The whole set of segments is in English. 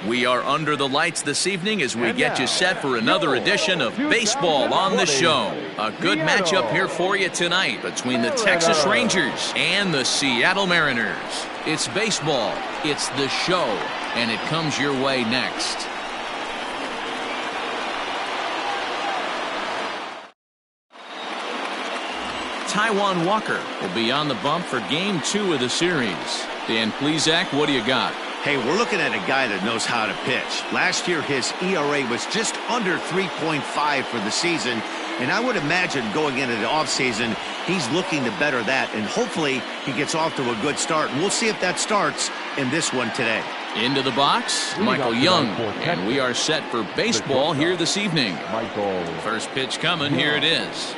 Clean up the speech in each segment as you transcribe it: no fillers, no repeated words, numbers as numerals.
We are under the lights this evening as we get you set for another edition of Baseball on the Show. A good matchup here for you tonight between the Texas Rangers and the Seattle Mariners. It's baseball, it's the show, and it comes your way next. Taijuan Walker will be on the bump for Game 2 of the series. Dan Plesac, what do you got? Hey, we're looking at a guy that knows how to pitch. Last year, his ERA was just under 3.5 for the season, and I would imagine going into the offseason, he's looking to better that, and hopefully he gets off to a good start. And we'll see if that starts in this one today. Into the box, Michael Young, and we are set for baseball here this evening. First pitch coming, here it is.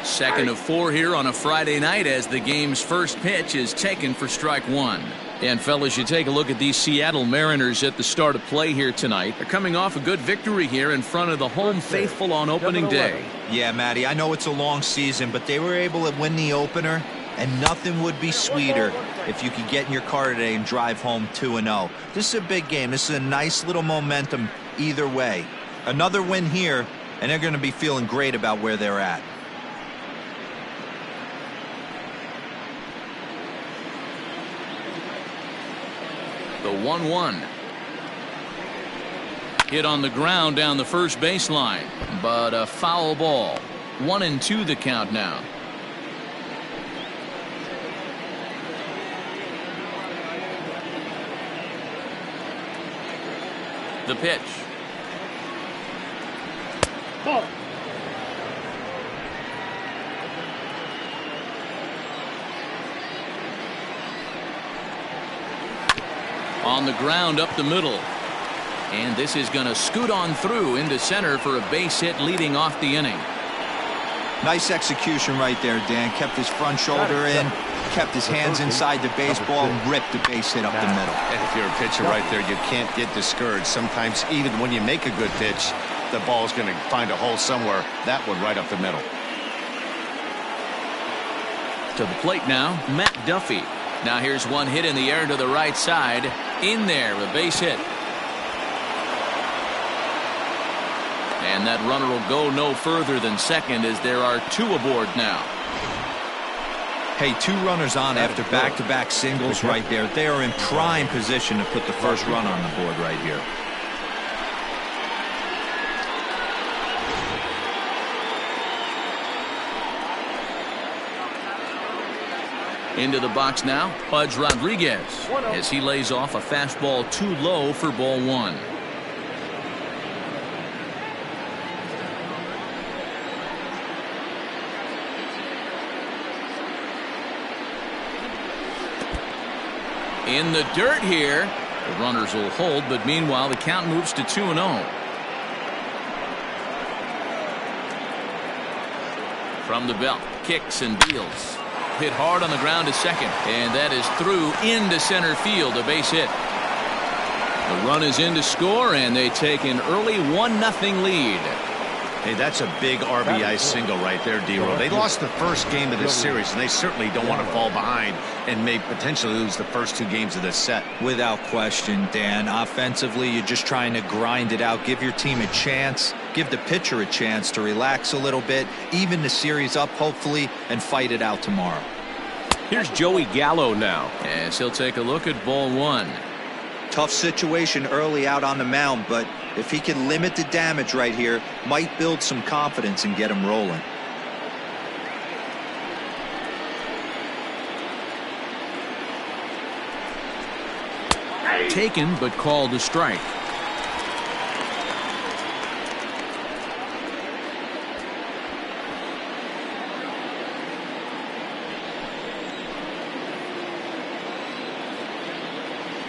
Second of 4 here on a Friday night as the game's first pitch is taken for strike one. And fellas, you take a look at these Seattle Mariners at the start of play here tonight. They're coming off a good victory here in front of the home faithful on opening day. Yeah, Matty, I know it's a long season, but they were able to win the opener, and nothing would be sweeter if you could get in your car today and drive home 2-0. This is a big game. This is a nice little momentum either way. Another win here, and they're going to be feeling great about where they're at. The 1-1. Hit on the ground down the first baseline, but a foul ball. 1-2 the count now. The pitch. Ball. On the ground up the middle. And this is going to scoot on through into center for a base hit leading off the inning. Nice execution right there, Dan. Kept his front shoulder in, kept his hands inside the baseball, and ripped the base hit up the middle. And if you're a pitcher right there, you can't get discouraged. Sometimes even when you make a good pitch, the ball's going to find a hole somewhere. That one right up the middle. To the plate now, Matt Duffy. Now here's one hit in the air to the right side. In there, a base hit. And that runner will go no further than second as there are 2 aboard now. Hey, 2 runners on after back-to-back singles right there. They are in prime position to put the first run on the board right here. Into the box now, Pudge Rodriguez, as he lays off a fastball too low for ball 1. In the dirt here. The runners will hold, but meanwhile the count moves to 2-0. From the belt, kicks and deals. Hit hard on the ground to second, and that is through into center field, a base hit. The run is in to score, and they take an early 1-0 lead. Hey, that's a big RBI single right there, D-Roll. They lost the first game of this series, and they certainly don't want to fall behind and may potentially lose the first 2 games of this set. Without question, Dan. Offensively, you're just trying to grind it out, give your team a chance, give the pitcher a chance to relax a little bit, even the series up, hopefully, and fight it out tomorrow. Here's Joey Gallo now, as he'll take a look at ball 1. Tough situation early out on the mound, but if he can limit the damage right here, might build some confidence and get him rolling. Taken, but called a strike.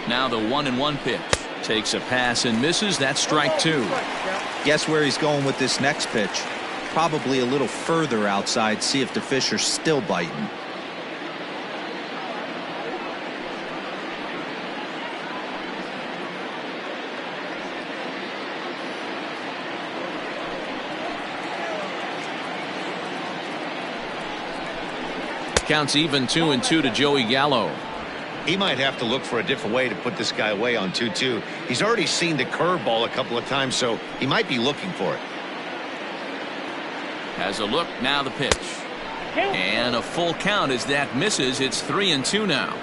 Now the 1-1 pitch. Takes a pass and misses. That's strike 2. Guess where he's going with this next pitch? Probably a little further outside. See if the fish are still biting. Counts even 2-2 to Joey Gallo. He might have to look for a different way to put this guy away on 2-2. He's already seen the curveball a couple of times, so he might be looking for it. Has a look, now the pitch. And a full count as that misses. It's 3-2 now.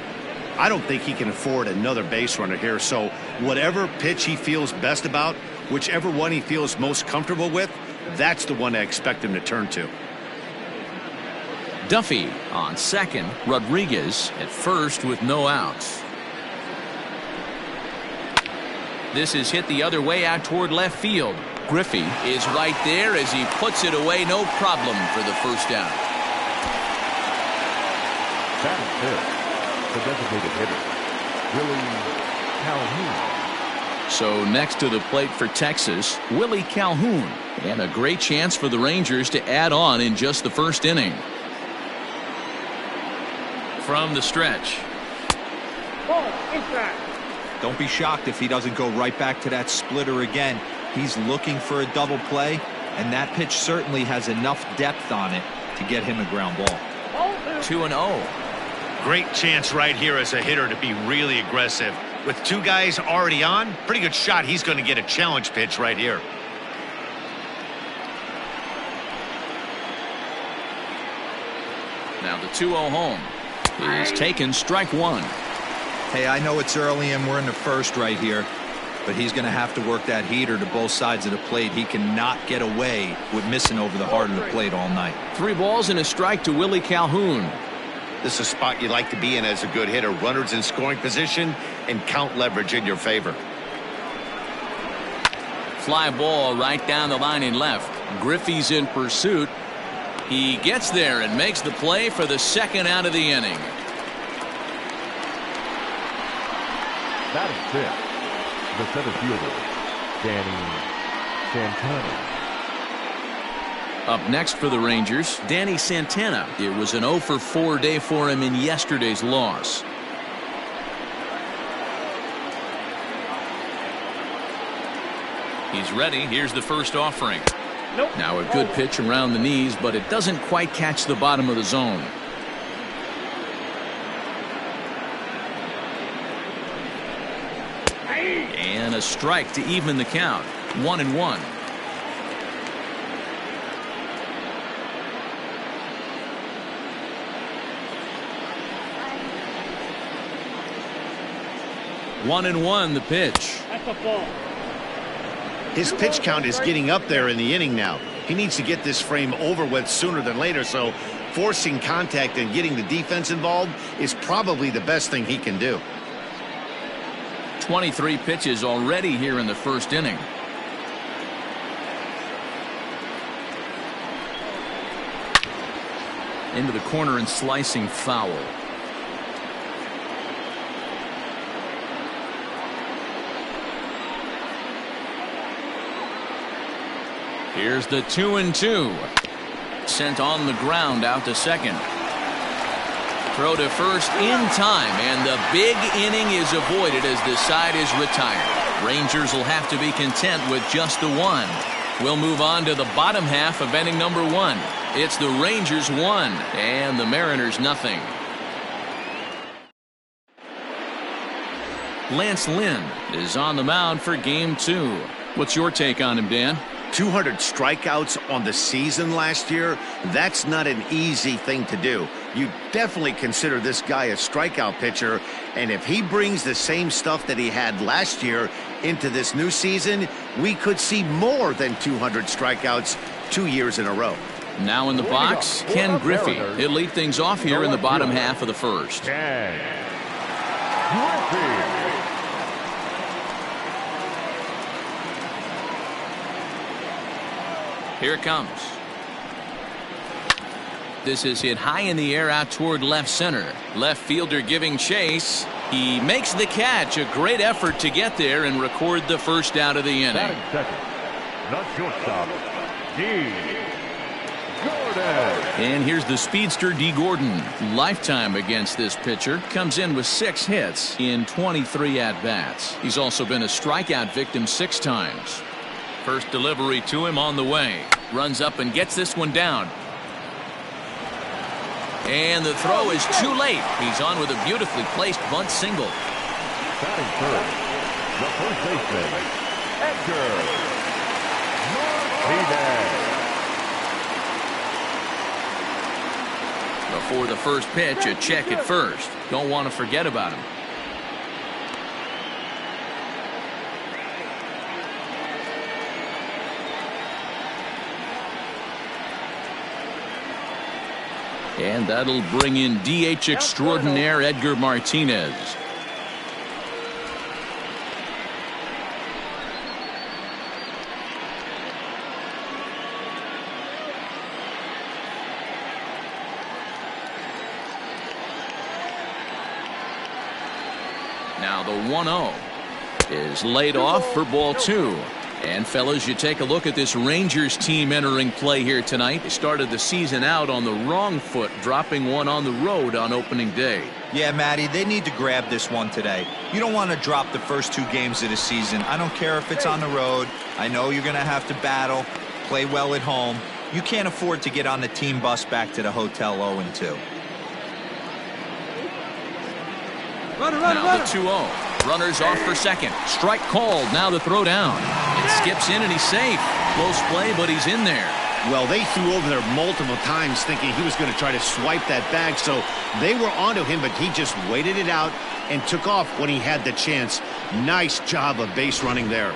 I don't think he can afford another base runner here, so whatever pitch he feels best about, whichever one he feels most comfortable with, that's the one I expect him to turn to. Duffy on second, Rodriguez at first with no outs. This is hit the other way out toward left field. Griffey is right there as he puts it away, no problem for the first out. That is it. The designated hitter, Willie Calhoun. So next to the plate for Texas, Willie Calhoun, and a great chance for the Rangers to add on in just the first inning. From the stretch. Don't be shocked if he doesn't go right back to that splitter again. He's looking for a double play, and that pitch certainly has enough depth on it to get him a ground ball. 2-0. Great chance right here as a hitter to be really aggressive. With two guys already on, pretty good shot he's going to get a challenge pitch right here. Now the 2-0 home is taken, strike one. Hey, I know it's early and we're in the first right here, but he's going to have to work that heater to both sides of the plate. He cannot get away with missing over the heart of the plate all night. 3 balls and a strike to Willie Calhoun. This is a spot you like to be in as a good hitter. Runners in scoring position and count leverage in your favor. Fly ball right down the line in left. Griffey's in pursuit. He gets there and makes the play for the second out of the inning. That is it. The center fielder, Danny Santana. Up next for the Rangers, Danny Santana. It was an 0-for-4 day for him in yesterday's loss. He's ready. Here's the first offering. Now a good pitch around the knees, but it doesn't quite catch the bottom of the zone. And a strike to even the count. 1-1. One and one, the pitch. That's a ball. His pitch count is getting up there in the inning now. He needs to get this frame over with sooner than later, so forcing contact and getting the defense involved is probably the best thing he can do. 23 pitches already here in the first inning. Into the corner and slicing foul. Here's the 2-2. Sent on the ground out to second. Throw to first in time, and the big inning is avoided as the side is retired. Rangers will have to be content with just the one. We'll move on to the bottom half of inning number 1. It's the Rangers 1 and the Mariners nothing. Lance Lynn is on the mound for game 2. What's your take on him, Dan? 200 strikeouts on the season last year. That's not an easy thing to do. You definitely consider this guy a strikeout pitcher, and if he brings the same stuff that he had last year into this new season, we could see more than 200 strikeouts 2 years in a row. Now in the box, Ken Griffey. He'll lead things off here in the bottom half of the first. Ken Griffey. Here it comes. This is hit high in the air out toward left center. Left fielder giving chase. He makes the catch. A great effort to get there and record the first out of the inning. Batting second, the shortstop, D. Gordon. And here's the speedster D. Gordon. Lifetime against this pitcher. Comes in with 6 hits in 23 at-bats. He's also been a strikeout victim 6 times. First delivery to him on the way. Runs up and gets this one down. And the throw is too late. He's on with a beautifully placed bunt single. Batting third, the first baseman, Edgar Martinez. Before the first pitch, a check at first. Don't want to forget about him. And that'll bring in DH extraordinaire Edgar Martinez. Now the 1-0 is laid off for ball 2. And fellas, you take a look at this Rangers team entering play here tonight. They started the season out on the wrong foot, dropping one on the road on opening day. Yeah, Matty, they need to grab this one today. You don't want to drop the first 2 games of the season. I don't care if it's on the road. I know you're going to have to battle, play well at home. You can't afford to get on the team bus back to the hotel 0-2. Now the 2-0. Runners off for second. Strike called. Now the throw down. It skips in and he's safe. Close play, but he's in there. Well, they threw over there multiple times thinking he was going to try to swipe that bag, so they were onto him, but he just waited it out and took off when he had the chance. Nice job of base running there.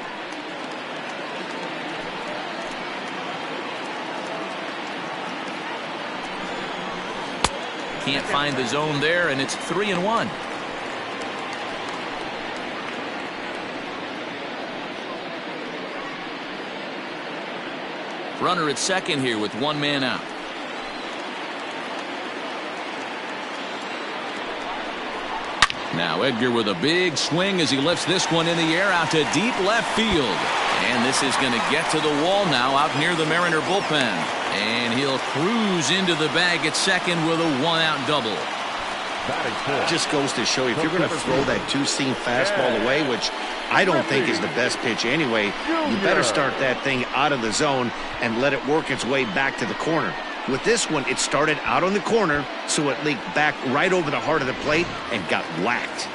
Can't find the zone there, and it's 3-1. Runner at second here with 1 man out. Now Edgar with a big swing as he lifts this one in the air out to deep left field. And this is going to get to the wall now out near the Mariner bullpen. And he'll cruise into the bag at second with a 1-out double. Just goes to show you, if you're going to throw that two-seam fastball away, which I don't think is the best pitch anyway, you better start that thing out of the zone and let it work its way back to the corner. With this one, it started out on the corner, so it leaked back right over the heart of the plate and got whacked.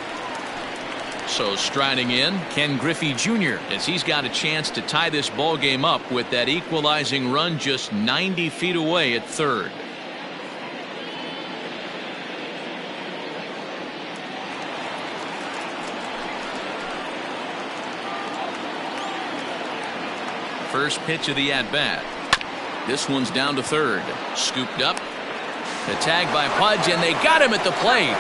So striding in, Ken Griffey Jr. as he's got a chance to tie this ball game up with that equalizing run just 90 feet away at third. First pitch of the at-bat. This one's down to third. Scooped up. The tag by Pudge, and they got him at the plate.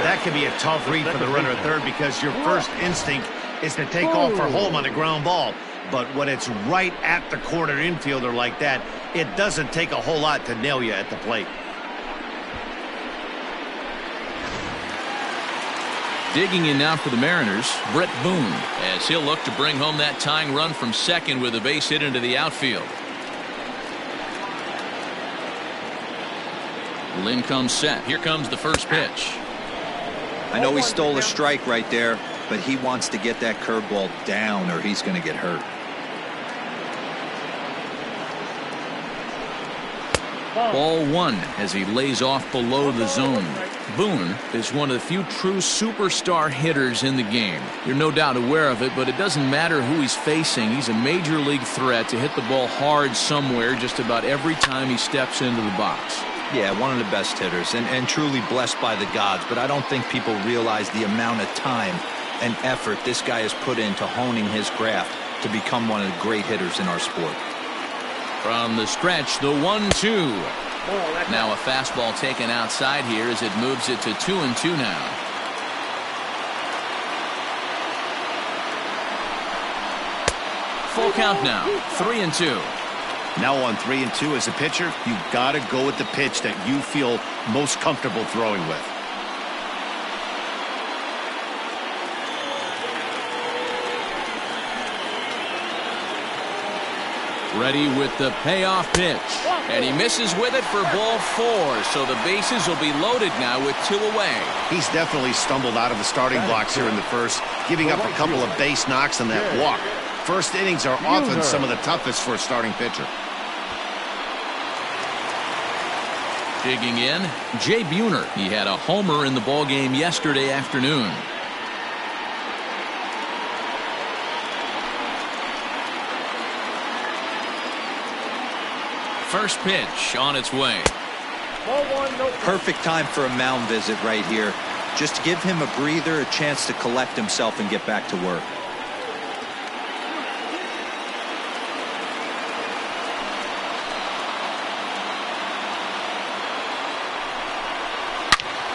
That could be a tough read for the runner at third because your first instinct is to take off for home on a ground ball. But when it's right at the corner infielder like that, it doesn't take a whole lot to nail you at the plate. Digging in now for the Mariners, Brett Boone, as he'll look to bring home that tying run from second with a base hit into the outfield. Lynn comes set. Here comes the first pitch. I know he stole a strike right there, but he wants to get that curveball down or he's going to get hurt. Ball 1 as he lays off below the zone. Boone is one of the few true superstar hitters in the game. You're no doubt aware of it, but it doesn't matter who he's facing. He's a major league threat to hit the ball hard somewhere just about every time he steps into the box. Yeah, one of the best hitters and truly blessed by the gods, but I don't think people realize the amount of time and effort this guy has put into honing his craft to become one of the great hitters in our sport. From the stretch, the 1-2. Now a fastball taken outside here as it moves it to 2-2 now. Full count now, 3-2. Now on 3-2 as a pitcher, you've got to go with the pitch that you feel most comfortable throwing with. Ready with the payoff pitch. And he misses with it for ball 4. So the bases will be loaded now with 2 away. He's definitely stumbled out of the starting blocks here in the first, giving up a couple of base knocks on that walk. first innings are often some of the toughest for a starting pitcher. Digging in, Jay Buhner. He had a homer in the ballgame yesterday afternoon. First pitch on its way. Perfect time for a mound visit right here. Just give him a breather, a chance to collect himself and get back to work.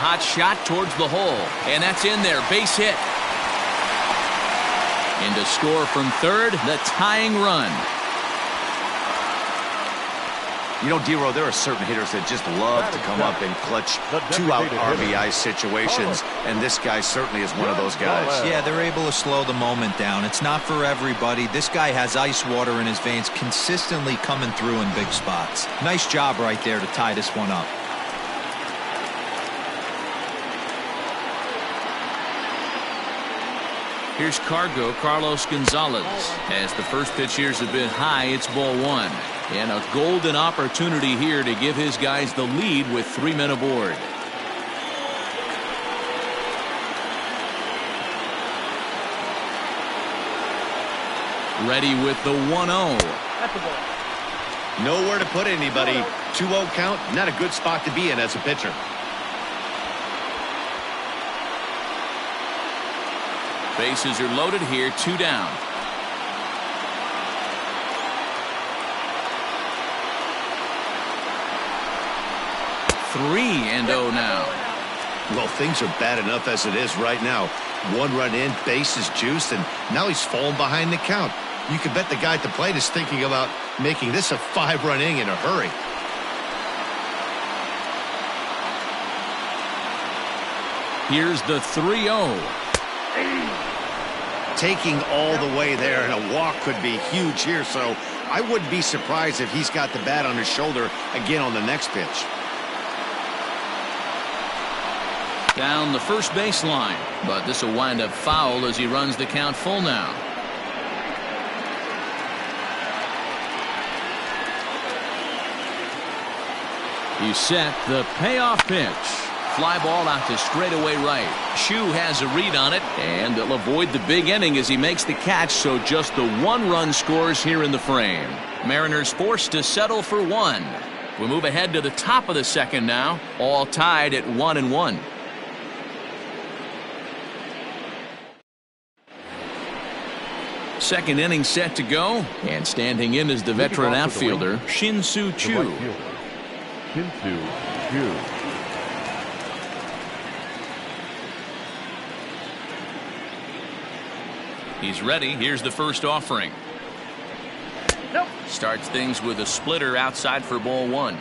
Hot shot towards the hole, and that's in there. Base hit. And to score from third, the tying run. You know, D-Row, there are certain hitters that just love to come up and clutch two-out RBI situations, and this guy certainly is one of those guys. Yeah, they're able to slow the moment down. It's not for everybody. This guy has ice water in his veins, consistently coming through in big spots. Nice job right there to tie this one up. Here's Carlos Gonzalez. As the first pitch here's a bit high, it's ball one. And a golden opportunity here to give his guys the lead with 3 men aboard. Ready with the 1-0. Nowhere to put anybody. 2-0 count, not a good spot to be in as a pitcher. Bases are loaded here, 2 down. Three and 0 now. Well, things are bad enough as it is right now. 1 run in, base is juiced, and now he's falling behind the count. You can bet the guy at the plate is thinking about making this a 5-run inning in a hurry. Here's the 3-0. Taking all the way there, and a walk could be huge here, so I wouldn't be surprised if he's got the bat on his shoulder again on the next pitch. Down the first baseline, but this will wind up foul as he runs the count full now. He's set the payoff pitch. Fly ball out to straightaway right. Shu has a read on it, and they'll avoid the big inning as he makes the catch, so just the 1 run scores here in the frame. Mariners forced to settle for 1. We move ahead to the top of the second now, all tied at 1-1. Second inning set to go, and standing in is the veteran outfielder, Shin-Soo Choo. Shin-Soo Choo. He's ready. Here's the first offering. Nope. Starts things with a splitter outside for ball 1.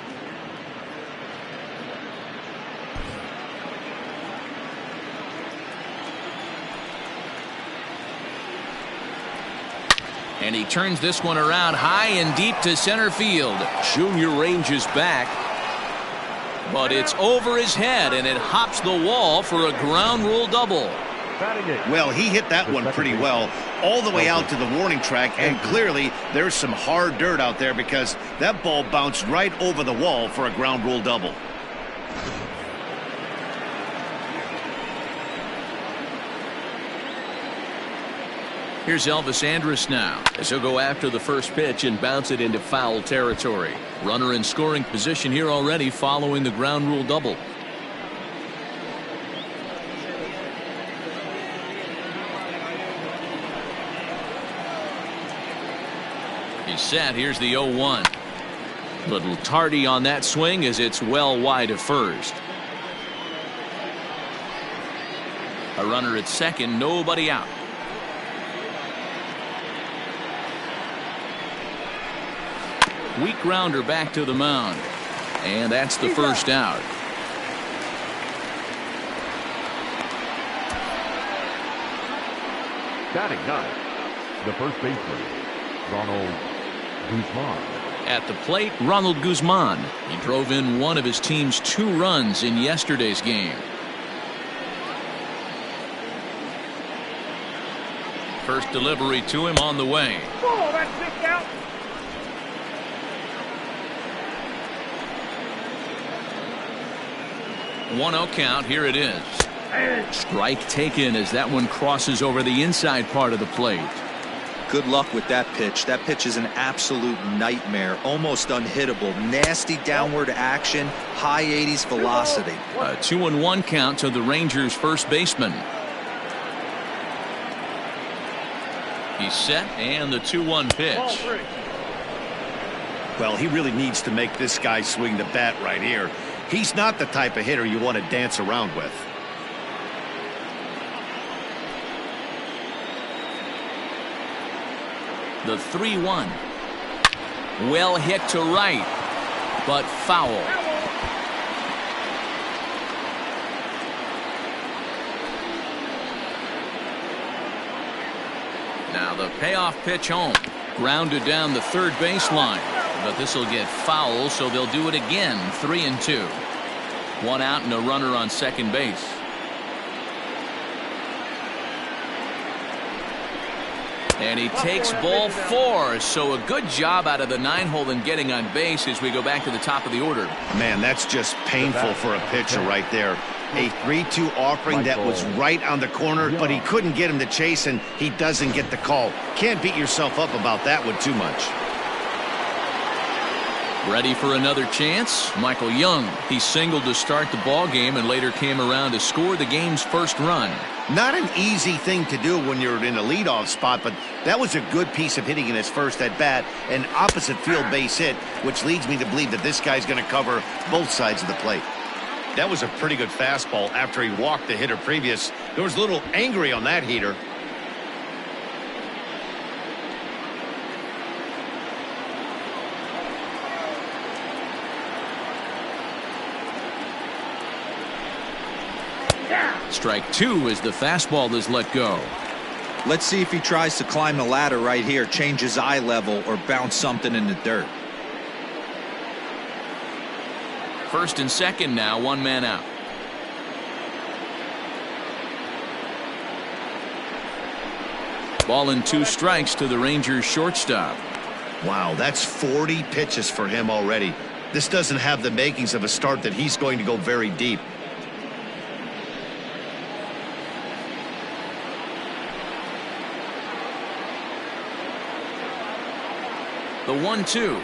And he turns this one around high and deep to center field. Junior ranges back, but it's over his head, and it hops the wall for a ground rule double. Well, he hit that one pretty well all the way out to the warning track, and clearly there's some hard dirt out there because that ball bounced right over the wall for a ground rule double. Here's Elvis Andrus now, as he'll go after the first pitch and bounce it into foul territory. Runner in scoring position here already following the ground rule double. He's set. Here's the 0-1. Little tardy on that swing as it's well wide of first. A runner at second, nobody out. Weak grounder back to the mound. And that's the first out. Batting ninth, the first baseman, Ronald Guzman. At the plate, Ronald Guzman. He drove in one of his team's 2 runs in yesterday's game. First First delivery to him on the way. Oh, that's kicked out. 1-0 count. Here it is. Strike taken as that one crosses over the inside part of the plate. Good luck with that pitch. That pitch is an absolute nightmare. Almost unhittable. Nasty downward action. High 80s velocity. A 2-1 count to the Rangers' first baseman. He's set, and the 2-1 pitch. Well, he really needs to make this guy swing the bat right here. He's not the type of hitter you want to dance around with. The 3-1. Well hit to right, but foul. Now the payoff pitch home. Grounded down the third baseline. But this will get foul, so they'll do it again. 3-2. 1 out and a runner on second base. And he takes ball 4. So a good job out of the 9-hole in getting on base as we go back to the top of the order. Man, that's just painful for a pitcher right there. A 3-2 offering that was right on the corner, but he couldn't get him to chase, and he doesn't get the call. Can't beat yourself up about that one too much. Ready for another chance? Michael Young. He singled to start the ball game and later came around to score the game's first run. Not an easy thing to do when you're in a leadoff spot, but that was a good piece of hitting in his first at bat, an opposite field base hit, which leads me to believe that this guy's going to cover both sides of the plate. That was a pretty good fastball after he walked the hitter previous. There was a little angry on that heater. Strike 2 as the fastball is let go. Let's see if he tries to climb the ladder right here, change his eye level, or bounce something in the dirt. First and second now, 1 man out. Ball and 2 strikes to the Rangers shortstop. Wow, that's 40 pitches for him already. This doesn't have the makings of a start that he's going to go very deep. The 1-2.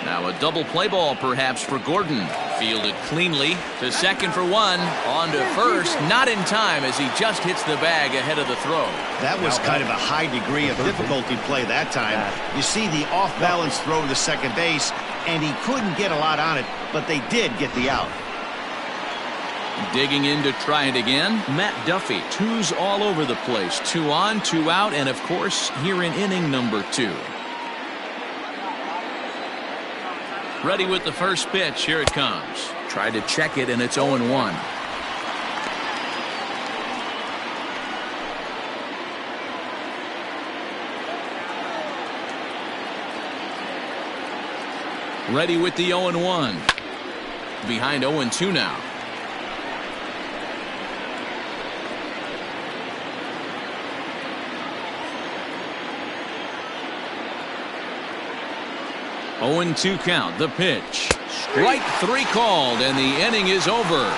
Now a double play ball perhaps for Gordon. Fielded cleanly to second for 1. On to first, not in time as he just hits the bag ahead of the throw. That was kind of a high degree of difficulty play that time. You see the off-balance throw to second base, and he couldn't get a lot on it, but they did get the out. Digging in to try it again, Matt Duffy. 2s all over the place. 2 on, 2 out, and of course here in inning number 2. Ready with the first pitch. Here it comes. Tried to check it, and it's 0-1. Ready with the 0-1. Behind 0-2 now. Oh, 0-2 count. The pitch. Strike 3 called, and the inning is over.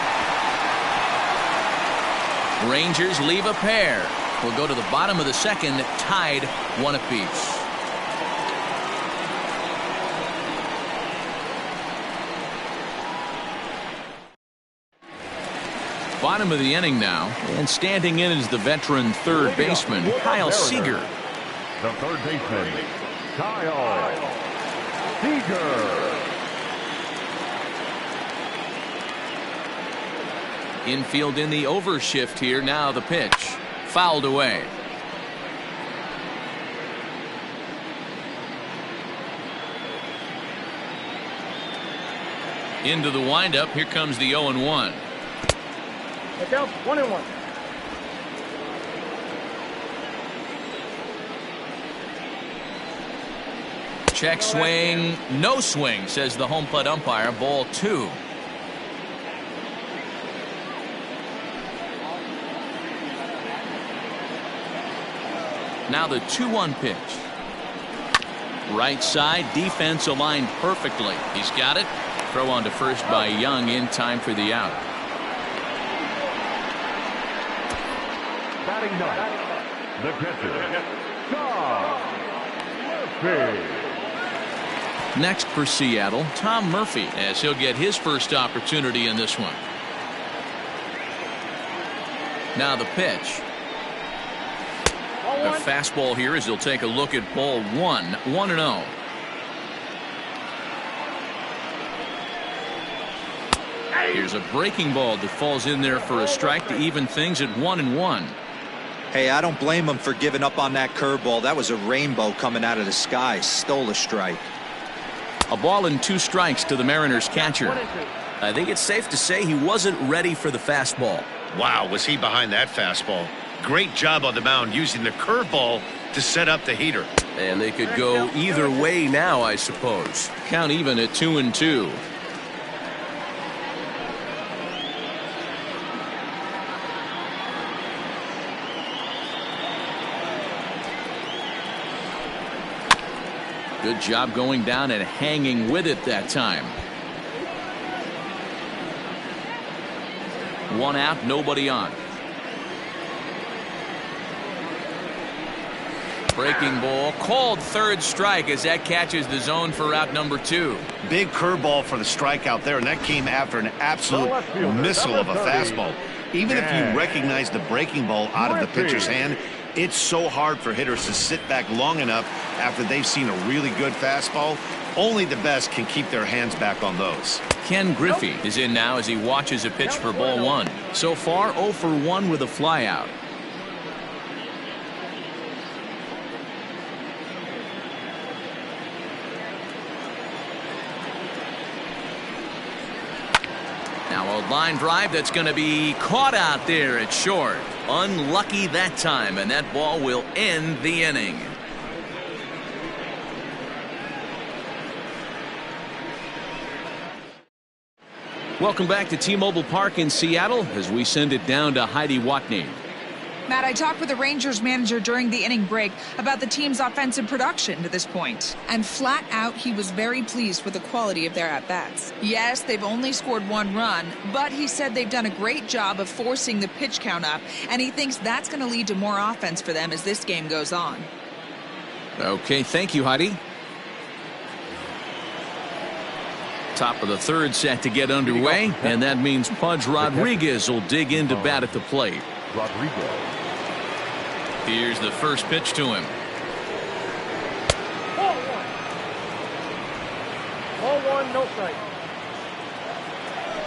Rangers leave a pair. We'll go to the bottom of the second, tied 1 apiece. Bottom of the inning now, and standing in is the veteran third baseman, Kyle Seager. The third baseman, Kyle Seager. Infield in the overshift here. Now the pitch. Fouled away. Into the windup. Here comes the 0-1. It's out 1-1. Check swing, no swing, says the home plate umpire. Ball 2. Now the 2-1 pitch. Right side, defense aligned perfectly. He's got it. Throw on to first by Young in time for the out. Batting ninth, the catcher, Tom Murphy. Next for Seattle, Tom Murphy, as he'll get his first opportunity in this one. Now the pitch. A fastball here as he'll take a look at ball 1, 1-0. Here's a breaking ball that falls in there for a strike to even things at 1-1. Hey, I don't blame him for giving up on that curveball. That was a rainbow coming out of the sky. Stole a strike. A ball and 2 strikes to the Mariners catcher. I think it's safe to say he wasn't ready for the fastball. Wow, was he behind that fastball? Great job on the mound using the curveball to set up the heater. And they could go either way now, I suppose. Count even at 2-2. Good job going down and hanging with it that time. 1 out, nobody on. Breaking ball called third strike as that catches the zone for out number 2. Big curveball for the strikeout there, and that came after an absolute missile of a fastball. Even if you recognize the breaking ball out of the pitcher's hand, it's so hard for hitters to sit back long enough after they've seen a really good fastball. Only the best can keep their hands back on those. Ken Griffey is in now as he watches a pitch for ball 1. So far 0 for 1 with a flyout. Now a line drive that's going to be caught out there at short. Unlucky that time, and that ball will end the inning. Welcome back to T-Mobile Park in Seattle as we send it down to Heidi Watney. Matt, I talked with the Rangers manager during the inning break about the team's offensive production to this point. And flat out, he was very pleased with the quality of their at-bats. Yes, they've only scored 1 run, but he said they've done a great job of forcing the pitch count up, and he thinks that's going to lead to more offense for them as this game goes on. Okay, thank you, Heidi. Top of the 3rd set to get underway, and that means Pudge Rodriguez will dig in to bat at the plate. Rodriguez. Here's the first pitch to him. Ball 1, no strike.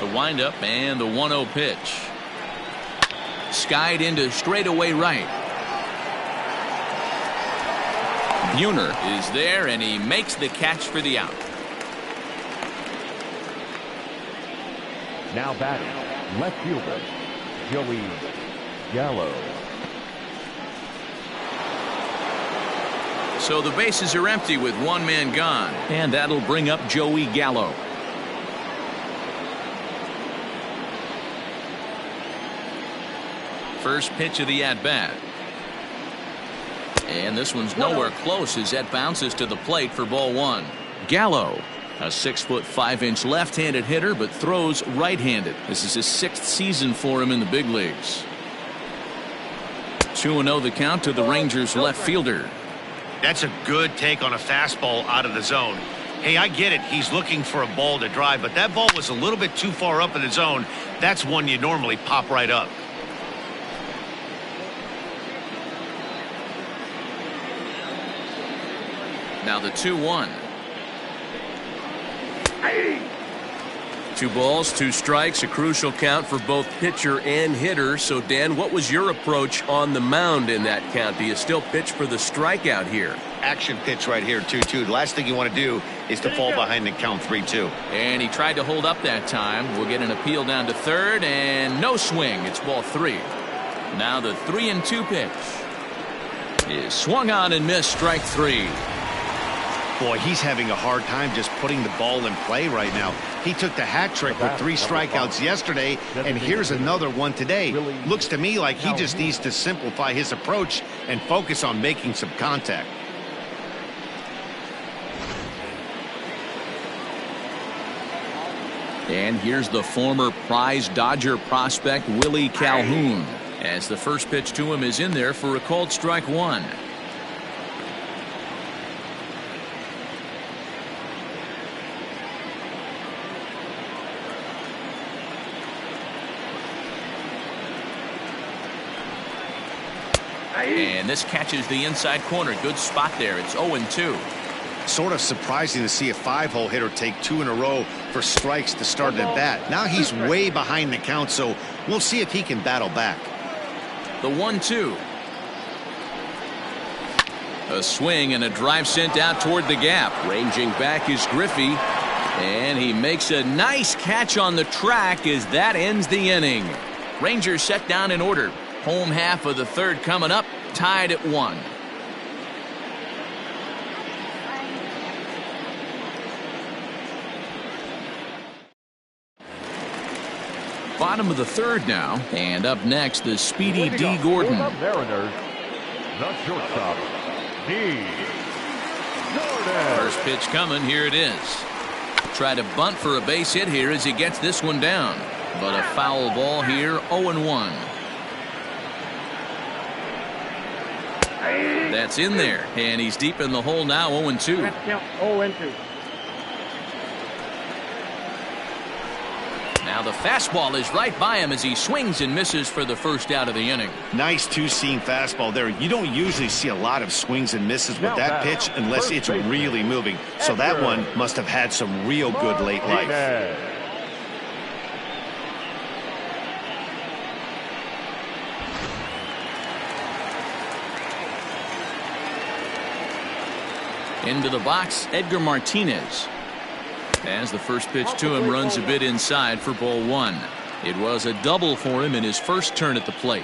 The windup and the 1-0 pitch. Skied into straightaway right. Buhner is there, and he makes the catch for the out. Now batting, left fielder, Joey Gallo. So the bases are empty with 1 man gone, and that'll bring up Joey Gallo. First pitch of the at-bat. And this one's nowhere close as that bounces to the plate for ball 1. Gallo, a 6'5" left-handed hitter, but throws right-handed. This is his 6th season for him in the big leagues. 2-0 the count to the Rangers left fielder. That's a good take on a fastball out of the zone. Hey, I get it. He's looking for a ball to drive, but that ball was a little bit too far up in the zone. That's one you normally pop right up. Now the 2-1. 2 balls, 2 strikes, a crucial count for both pitcher and hitter. So, Dan, what was your approach on the mound in that count? Do you still pitch for the strikeout here? Action pitch right here, 2-2. The last thing you want to do is to fall behind and count 3-2. And he tried to hold up that time. We'll get an appeal down to 3rd, and no swing. It's ball 3. Now the 3-2 pitch is swung on and missed, strike 3. Boy, he's having a hard time just putting the ball in play right now. He took the hat trick with 3 strikeouts yesterday, and here's another one today. Looks to me like he just needs to simplify his approach and focus on making some contact. And here's the former prize Dodger prospect Willie Calhoun, as the first pitch to him is in there for a called strike 1. And this catches the inside corner. Good spot there. It's 0-2. Sort of surprising to see a 5-hole hitter take 2 in a row for strikes to start at bat. Now he's way behind the count, so we'll see if he can battle back. The 1-2. A swing and a drive sent out toward the gap. Ranging back is Griffey, and he makes a nice catch on the track as that ends the inning. Rangers set down in order. Home half of the third coming up, tied at 1. Bottom of the third now, and up next the speedy D. Gordon. Mariners, the shortstop, D. Gordon. First pitch coming, here it is. Try to bunt for a base hit here as he gets this one down, but a foul ball here, 0-1. That's in there, and he's deep in the hole now, 0-2. 0-2. Now the fastball is right by him as he swings and misses for the first out of the inning. Nice 2-seam fastball there. You don't usually see a lot of swings and misses with that pitch unless it's really moving. So that one must have had some real good late life. Into the box, Edgar Martinez. As the first pitch to him runs a bit inside for ball 1. It was a double for him in his first turn at the plate.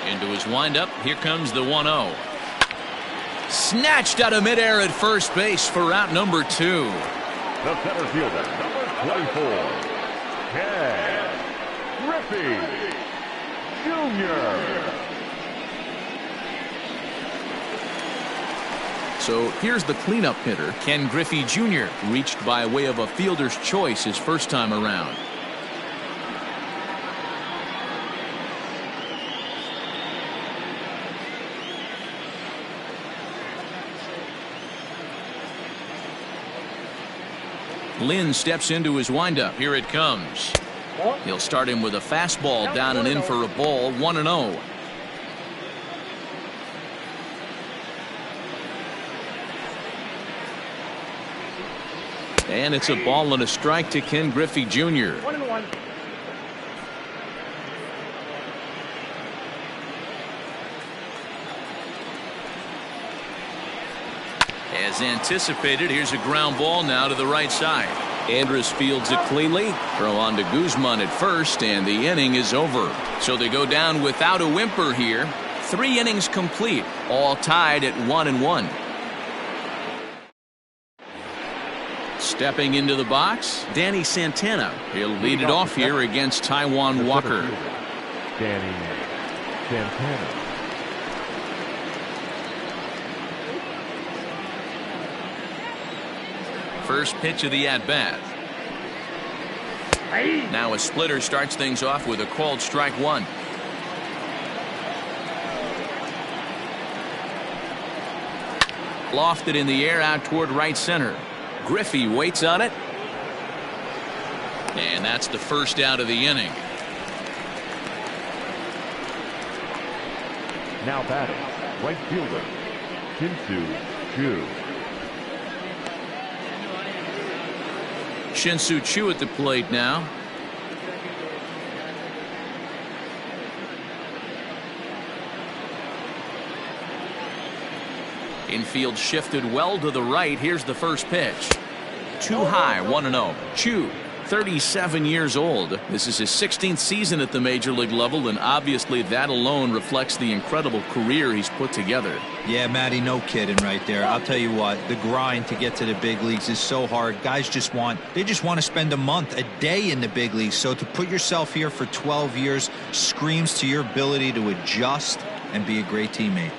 Into his windup, here comes the 1-0. Snatched out of midair at first base for out number 2. The center fielder, number 24, Ken Griffey Jr. So here's the cleanup hitter, Ken Griffey Jr., reached by way of a fielder's choice his first time around. Lynn steps into his windup. Here it comes. He'll start him with a fastball down and in for a ball, 1-0. And it's a ball and a strike to Ken Griffey Jr. 1-1. As anticipated, here's a ground ball now to the right side. Andrus fields it cleanly. Throw on to Guzman at first, and the inning is over. So they go down without a whimper here. 3 innings complete, all tied at 1-1. Stepping into the box, Danny Santana. He'll lead it off here against Taijuan Walker. Danny Santana. First pitch of the at-bat. Now a splitter starts things off with a called strike 1. Lofted in the air out toward right center. Griffey waits on it. And that's the first out of the inning. Now batting, right fielder, Shin-Soo Choo. Shin-Soo Choo at the plate now. Infield shifted well to the right. Here's the first pitch. Too high, 1-0. Choo 37 years old. This is his 16th season at the major league level, and obviously that alone reflects the incredible career he's put together. Yeah, Matty, no kidding right there. I'll tell you what, the grind to get to the big leagues is so hard. Guys just want to spend a month, a day in the big leagues. So to put yourself here for 12 years screams to your ability to adjust and be a great teammate.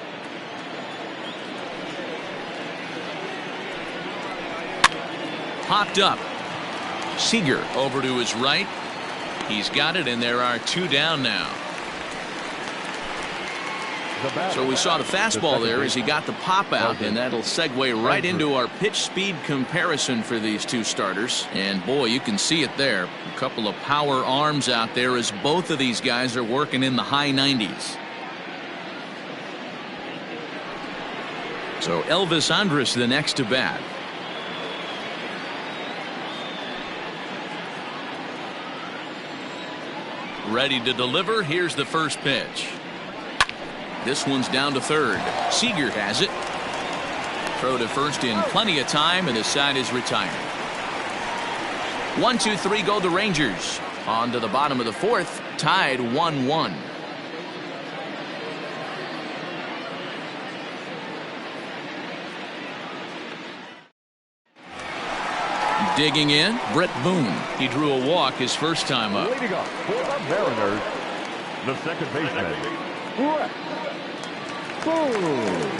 Popped up. Seager over to his right. He's got it, and there are 2 down now. So we saw the fastball there as he got the pop out, and that'll segue right into our pitch speed comparison for these two starters. And boy, you can see it there. A couple of power arms out there as both of these guys are working in the high 90s. So Elvis Andrus the next to bat. Ready to deliver. Here's the first pitch. This one's down to third. Seager has it. Throw to first in plenty of time, and the side is retired. 1, 2, 3 go the Rangers. On to the bottom of the fourth, tied 1-1. Digging in, Brett Boone. He drew a walk his first time up. Leading up for the Mariners, the second baseman, Brett Boone.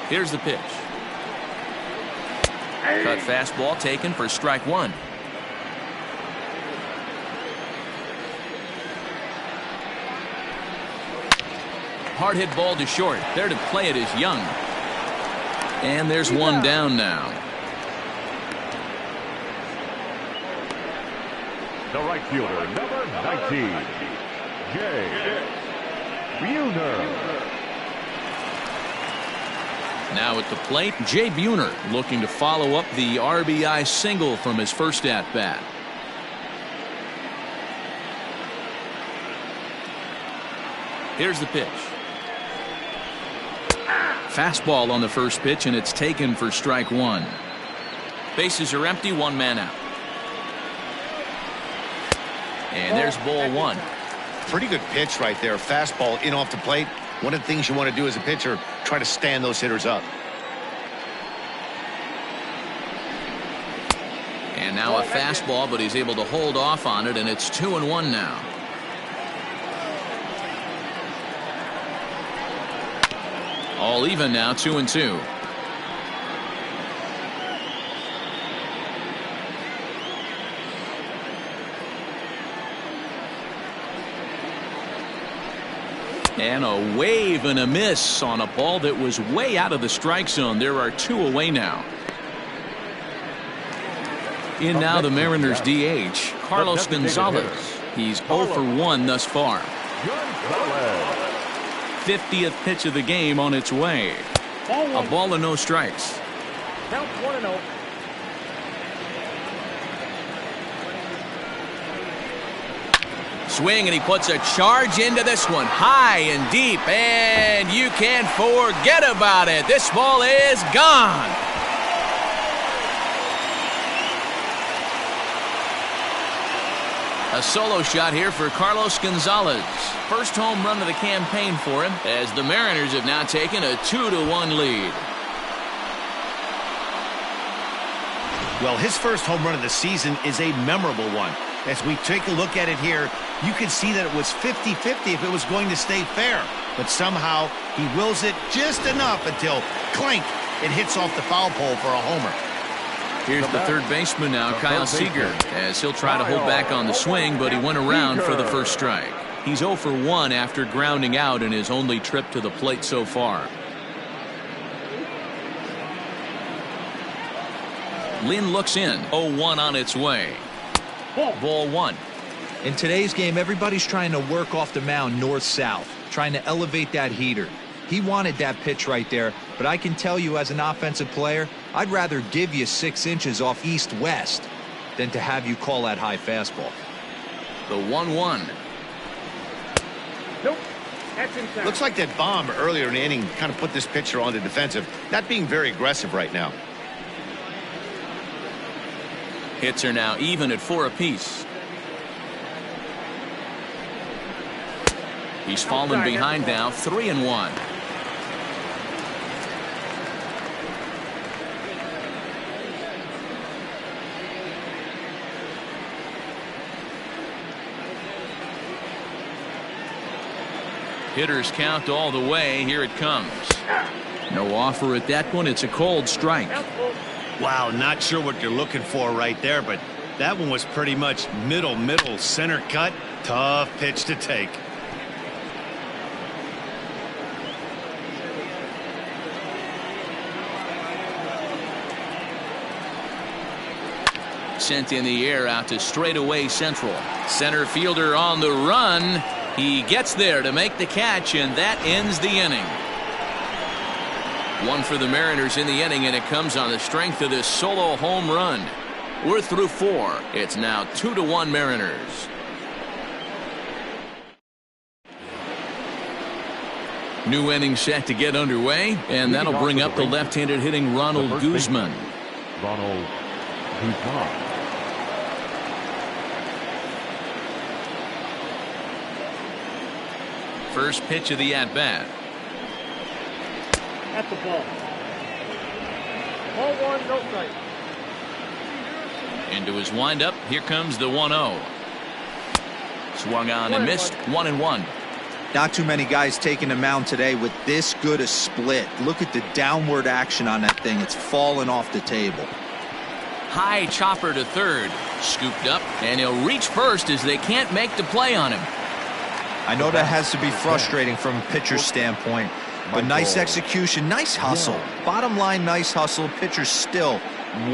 Here's the pitch. Cut fastball taken for strike one. Hard hit ball to short. There to play it is Young. And there's one down now. The right fielder, number 19, Jay Buhner. Now at the plate, Jay Buhner looking to follow up the RBI single from his first at-bat. Here's the pitch. Fastball on the first pitch, and it's taken for strike one. Bases are empty, one man out. And there's ball one. Pretty good pitch right there. Fastball in off the plate. One of the things you want to do as a pitcher, try to stand those hitters up. And now a fastball, but he's able to hold off on it, and it's 2-1 now. All even now, 2-2. And a wave and a miss on a ball that was way out of the strike zone. There are two away now. In now the Mariners DH, Carlos Gonzalez. He's 0 for 1 thus far. 50th pitch of the game on its way. A ball and no strikes. Count 1-0. Swing, and he puts a charge into this one, high and deep, and you can't forget about it. This ball is gone. A solo shot here for Carlos Gonzalez. First home run of the campaign for him, as the Mariners have now taken a 2-1 lead. Well, his first home run of the season is a memorable one. As we take a look at it here, you can see that it was 50-50 if it was going to stay fair. But somehow he wills it just enough until, clink, it hits off the foul pole for a homer. Here's the third baseman now, Kyle Seager, as he'll try to hold back on the swing, but he went around for the first strike. He's 0 for 1 after grounding out in his only trip to the plate so far. Lynn looks in, 0-1 on its way. Ball one. In today's game, everybody's trying to work off the mound north-south, trying to elevate that heater. He wanted that pitch right there, but I can tell you as an offensive player, I'd rather give you 6 inches off east-west than to have you call that high fastball. The 1-1. Nope. That's inside. Looks like that bomb earlier in the inning kind of put this pitcher on the defensive, not being very aggressive right now. Hits are now even at 4 apiece. He's fallen behind now, 3-1. Hitters count all the way. Here it comes. No offer at that one. It's a cold strike. Wow, not sure what you're looking for right there, but that one was pretty much middle center cut. Tough pitch to take. Sent in the air out to straightaway central. Center fielder on the run. He gets there to make the catch, and that ends the inning. One for the Mariners in the inning, and it comes on the strength of this solo home run. We're through 4. It's now 2-1 Mariners. New inning set to get underway, and that'll bring up the left-handed hitting Ronald Guzman. Ronald Guzman. First pitch of the at-bat. That's the ball. Ball 1, no strike. Into his windup. Here comes the 1-0. Swung on and missed. 1-1. Not too many guys taking the mound today with this good a split. Look at the downward action on that thing. It's falling off the table. High chopper to third. Scooped up, and he'll reach first as they can't make the play on him. I know that has to be frustrating from a pitcher's standpoint, but nice execution, nice hustle. Bottom line, nice hustle. Pitcher's still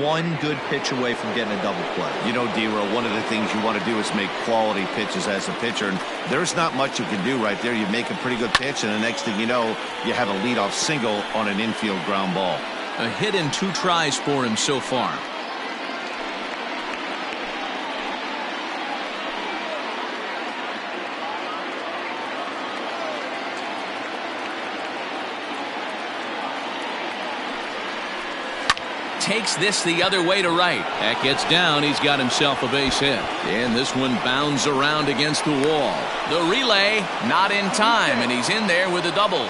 one good pitch away from getting a double play. You know, D-Roll, one of the things you want to do is make quality pitches as a pitcher, and there's not much you can do right there. You make a pretty good pitch, and the next thing you know, you have a leadoff single on an infield ground ball. A hit and 2 tries for him so far. Takes this the other way to right. That gets down. He's got himself a base hit. And this one bounds around against the wall. The relay not in time, and he's in there with a double.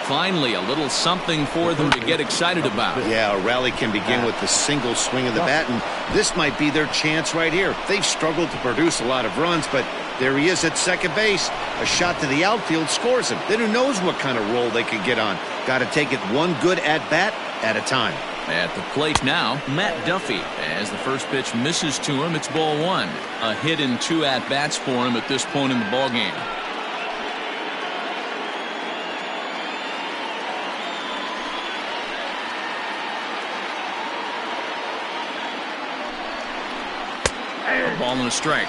Finally, a little something for them to get excited about. Yeah, a rally can begin with the single swing of the bat, and this might be their chance right here. They've struggled to produce a lot of runs, but there he is at second base. A shot to the outfield scores him. Then who knows what kind of roll they could get on. Got to take it one good at-bat at a time. At the plate now, Matt Duffy. As the first pitch misses to him, it's ball 1. A hit and 2 at-bats for him at this point in the ballgame. A ball and a strike.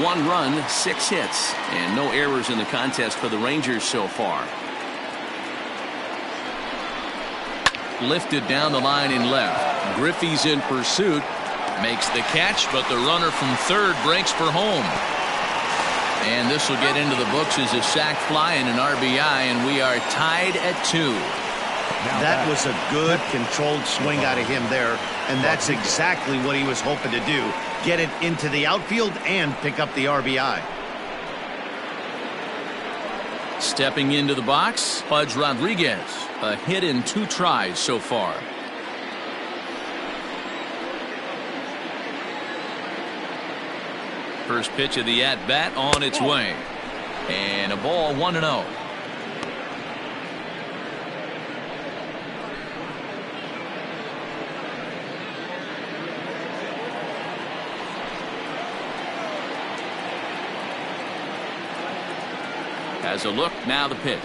1 run, 6 hits, and no errors in the contest for the Rangers so far. Lifted down the line in left. Griffey's in pursuit. Makes the catch, but the runner from third breaks for home. And this will get into the books as a sac fly and an RBI, and we are tied at 2. That was a good controlled swing out of him there, and that's exactly what he was hoping to do. Get it into the outfield and pick up the RBI. Stepping into the box, Pudge Rodriguez. A hit in 2 tries so far. First pitch of the at-bat on its way. And a ball 1-0. Has a look, now the pitch.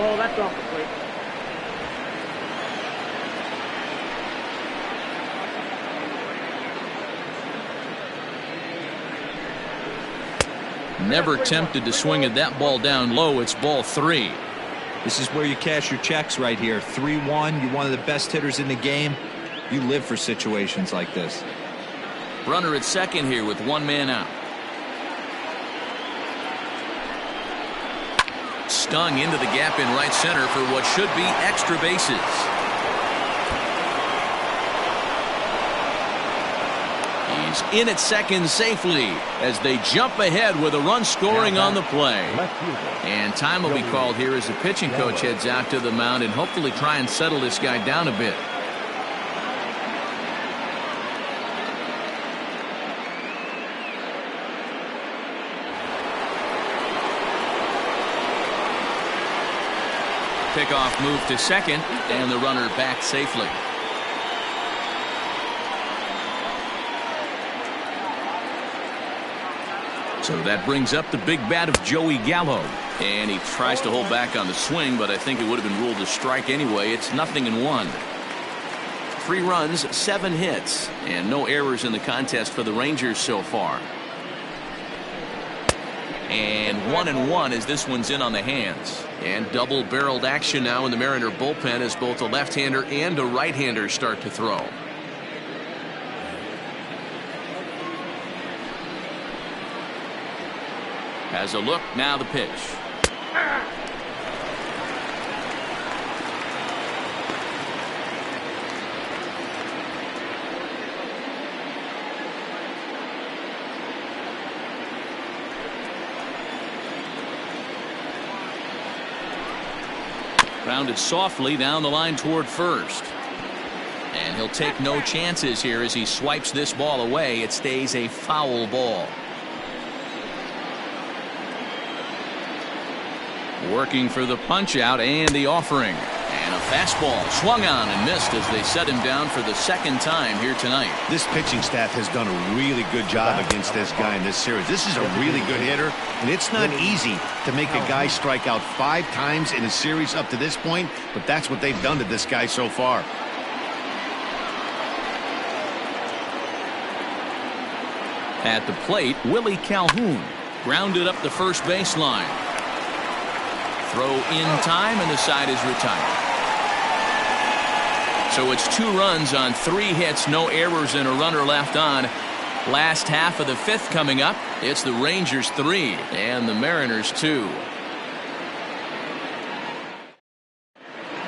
Oh, that's off the plate. never tempted to swing at that ball down low. It's ball 3. This is where you cash your checks right here. 3-1. You're one of the best hitters in the game. You live for situations like this. Runner at second here with one man out. Stung into the gap in right center for what should be extra bases. He's in at second safely as they jump ahead with a run scoring on the play. And time will be called here as the pitching coach heads out to the mound and hopefully try and settle this guy down a bit. Pickoff move to second, and the runner back safely. So that brings up the big bat of Joey Gallo. And he tries to hold back on the swing, but I think it would have been ruled a strike anyway. It's 0-1. 3 runs, 7 hits, and no errors in the contest for the Rangers so far. And 1-1 as this one's in on the hands. And double-barreled action now in the Mariner bullpen as both a left-hander and a right-hander start to throw. Has a look, now the pitch. Grounded softly down the line toward first. And he'll take no chances here as he swipes this ball away. It stays a foul ball. Working for the punch out and the offering. And a fastball swung on and missed as they set him down for the second time here tonight. This pitching staff has done a really good job against this guy in this series. This is a really good hitter, and it's not easy to make a guy strike out 5 times in a series up to this point, but that's what they've done to this guy so far. At the plate, Willie Calhoun grounded up the first baseline. Throw in time, and the side is retired. So it's 2 runs on 3 hits, no errors, and a runner left on. Last half of the 5th coming up. It's the Rangers 3 and the Mariners 2.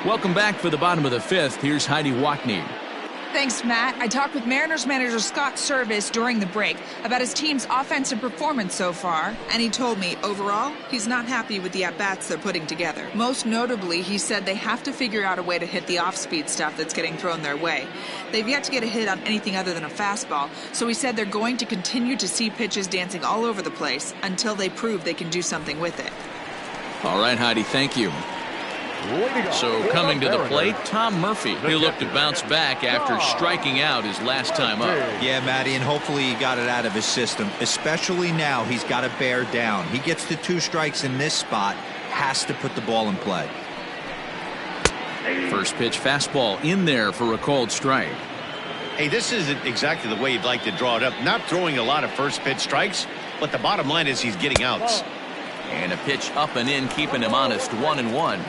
Welcome back for the bottom of the 5th. Here's Heidi Watney. Thanks, Matt. I talked with Mariners manager Scott Service during the break about his team's offensive performance so far, and he told me, overall, he's not happy with the at-bats they're putting together. Most notably, he said they have to figure out a way to hit the off-speed stuff that's getting thrown their way. They've yet to get a hit on anything other than a fastball, so he said they're going to continue to see pitches dancing all over the place until they prove they can do something with it. All right, Heidi, thank you. So coming to the plate, Tom Murphy. He'll look to bounce back after striking out his last time up. Yeah, Matty, and hopefully he got it out of his system. Especially now, he's got to bear down. He gets the 2 strikes in this spot, has to put the ball in play. First pitch fastball in there for a called strike. Hey, this isn't exactly the way you'd like to draw it up. Not throwing a lot of first pitch strikes, but the bottom line is he's getting outs. And a pitch up and in, keeping him honest, 1-1.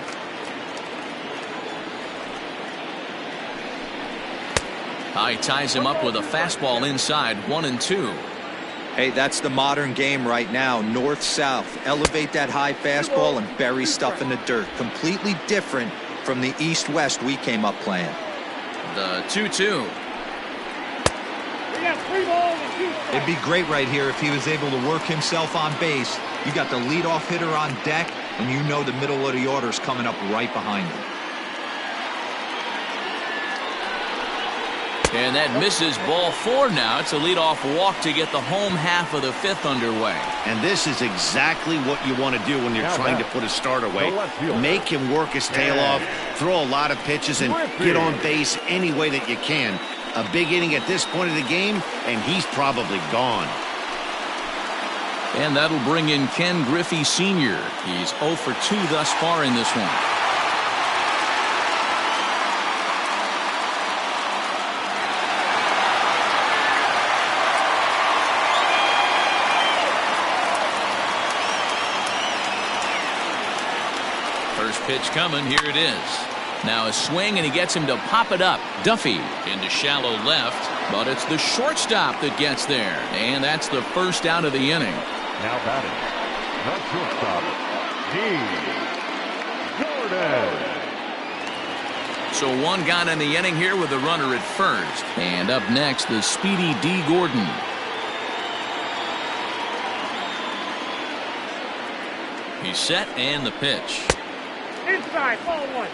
He ties him up with a fastball inside, 1-2. Hey, that's the modern game right now. North-south. Elevate that high fastball and bury stuff in the dirt. Completely different from the east-west we came up playing. The 2-2. It'd be great right here if he was able to work himself on base. You got the leadoff hitter on deck, and you know the middle of the order is coming up right behind him. And that misses, ball 4 now. It's a leadoff walk to get the home half of the 5th underway. And this is exactly what you want to do when you're trying to put a start away. Make him work his tail off, throw a lot of pitches, and get on base any way that you can. A big inning at this point of the game, and he's probably gone. And that'll bring in Ken Griffey Sr. He's 0 for 2 thus far in this one. pitch coming. Here it is. Now a swing, and he gets him to pop it up. Duffy into shallow left, but it's the shortstop that gets there. And that's the first out of the inning. Now batting, the shortstop, Jordan. So one gone in the inning here with a runner at first. And up next, the speedy D. Gordon. He's set, and the pitch. Inside, ball one.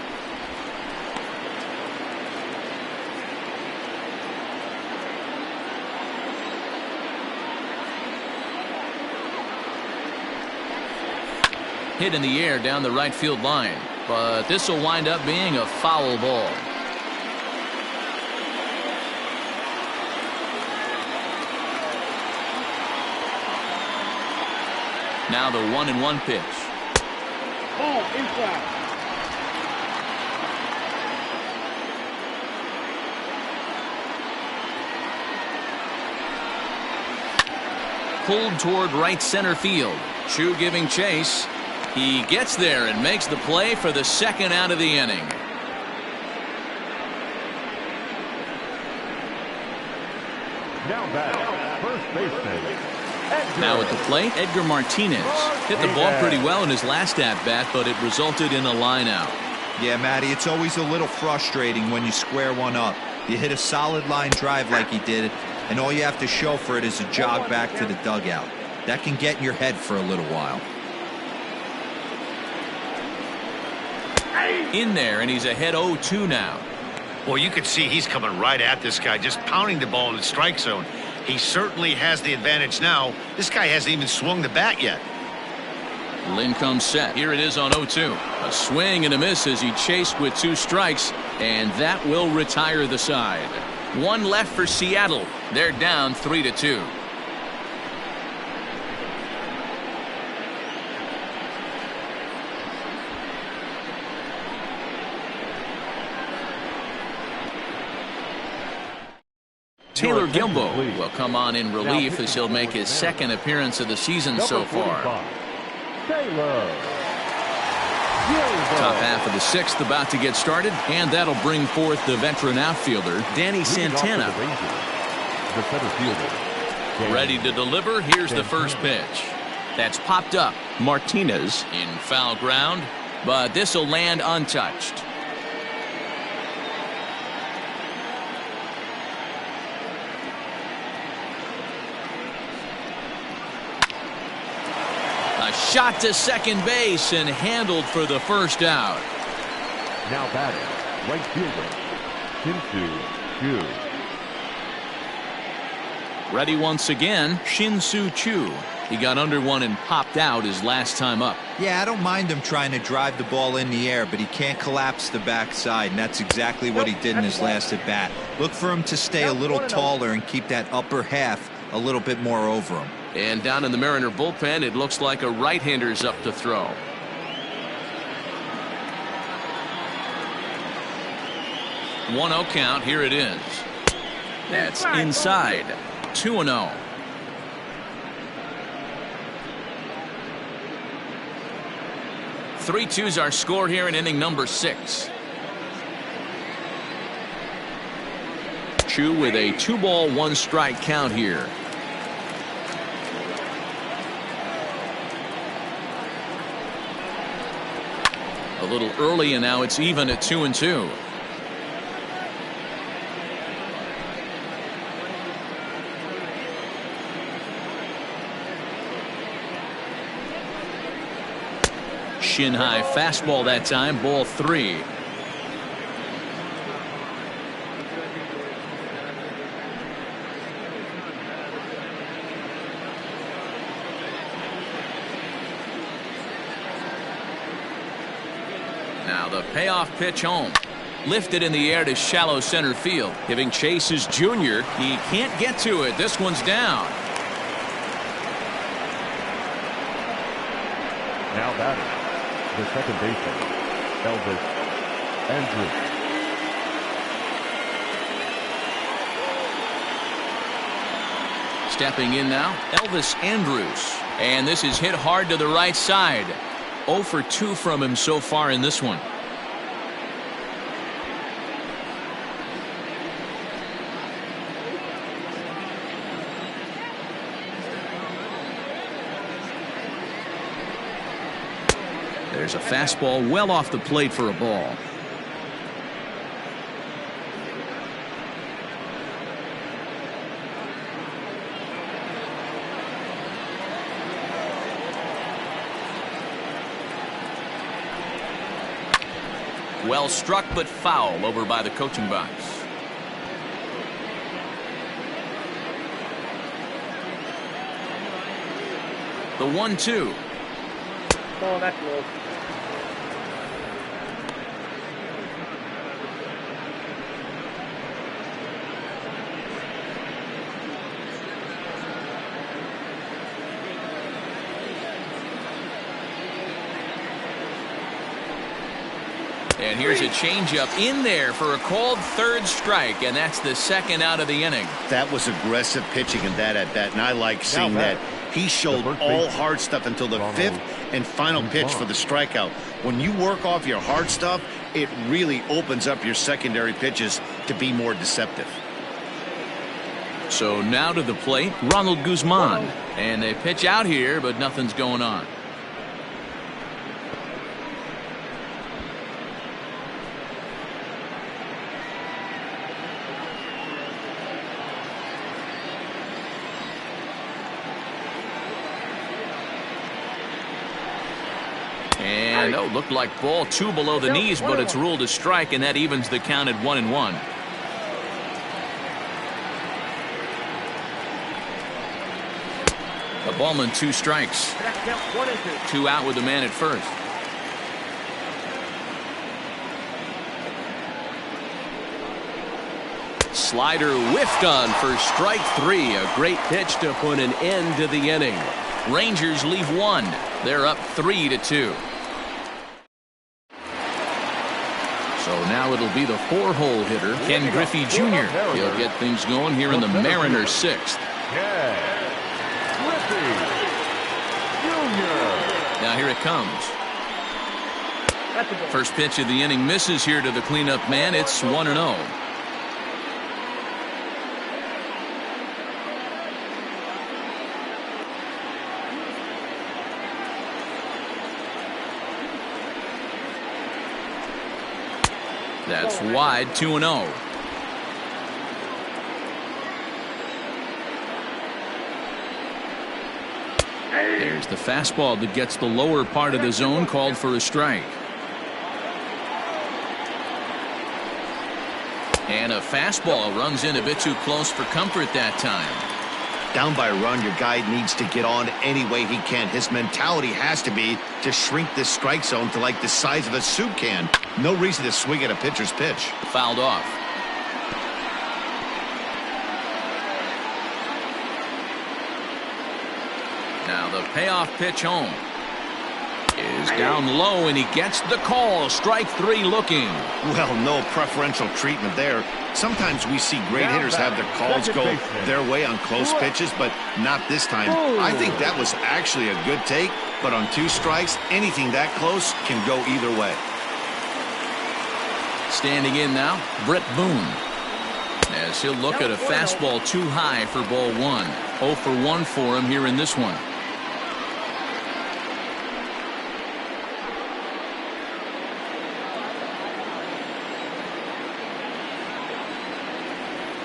Hit in the air down the right field line. But this will wind up being a foul ball. Now the 1-1 pitch. Ball inside. Pulled toward right center field. Chu giving chase. He gets there and makes the play for the second out of the inning. Now batting, first baseman. Now at the plate, Edgar Martinez. Hit the ball pretty well in his last at-bat, but it resulted in a line out. Yeah, Matty, it's always a little frustrating when you square one up. You hit a solid line drive like he did, and all you have to show for it is a jog back to the dugout. That can get in your head for a little while. In there, and he's ahead 0-2 now. Well, you can see he's coming right at this guy, just pounding the ball in the strike zone. He certainly has the advantage now. This guy hasn't even swung the bat yet. Lynn comes set. Here it is on 0-2. A swing and a miss as he chased with 2 strikes, and that will retire the side. 1 left for Seattle. They're down 3-2. Taylor Gilbo will come on in relief as he'll make his second appearance of the season so far. Top half of the 6th about to get started, and that'll bring forth the veteran outfielder, Danny Santana. The center fielder. Ready to deliver. Here's the first pitch. That's popped up. Martinez in foul ground, but this will land untouched. A shot to second base and handled for the first out. Now batting, right fielder, Shin-Soo Choo. Ready once again, Shin-Soo Choo. He got under one and popped out his last time up. Yeah, I don't mind him trying to drive the ball in the air, but he can't collapse the backside, and that's exactly what he did in his last at bat. Look for him to stay a little taller and keep that upper half a little bit more over him. And down in the Mariner bullpen, it looks like a right-hander's up to throw. One 0 count. Here it is. That's inside. 2-0. Three twos our score here in inning number 6. Chu with a 2-ball 1-strike count here. A little early, and now it's even at 2-2. Shin high fastball that time, ball 3. Now the payoff pitch home. Lifted in the air to shallow center field. Giving chase is Junior. He can't get to it. This one's down. Now batting, the second baseman, Elvis Andrus. Stepping in now, Elvis Andrus. And this is hit hard to the right side. 0 for 2 from him so far in this one. There's a fastball well off the plate for a ball. Well struck, but foul over by the coaching box. The 1-2. Oh, that's low. And here's a changeup in there for a called third strike, and that's the second out of the inning. That was aggressive pitching in that at bat, and I like seeing that. He showed all hard stuff until the fifth and final pitch for the strikeout. When you work off your hard stuff, it really opens up your secondary pitches to be more deceptive. So now to the plate, Ronald Guzman. And they pitch out here, but nothing's going on. And looked like ball 2 below the knees, but it's ruled a strike, and that evens the count at 1-1. A ball and 2 strikes. 2 out with the man at first. Slider whiffed on for strike 3. A great pitch to put an end to the inning. Rangers leave 1. They're up 3-2. So now it'll be the 4-hole hitter, Ken Griffey Jr. He'll get things going here in the Mariners' 6th. Now here it comes. First pitch of the inning misses here to the cleanup man. It's 1-0. That's wide, 2-0. There's the fastball that gets the lower part of the zone, called for a strike. And a fastball runs in a bit too close for comfort that time. Down by a run, your guy needs to get on any way he can. His mentality has to be to shrink this strike zone to like the size of a soup can. No reason to swing at a pitcher's pitch. Fouled off. Now the payoff pitch home is down low, and he gets the call. Strike 3 looking. Well, no preferential treatment there. Sometimes we see great hitters have their calls go their way on close pitches, but not this time. I think that was actually a good take, but on 2 strikes, anything that close can go either way. Standing in now, Brett Boone, as he'll look at a fastball too high for ball 1. 0 for 1 for him here in this one.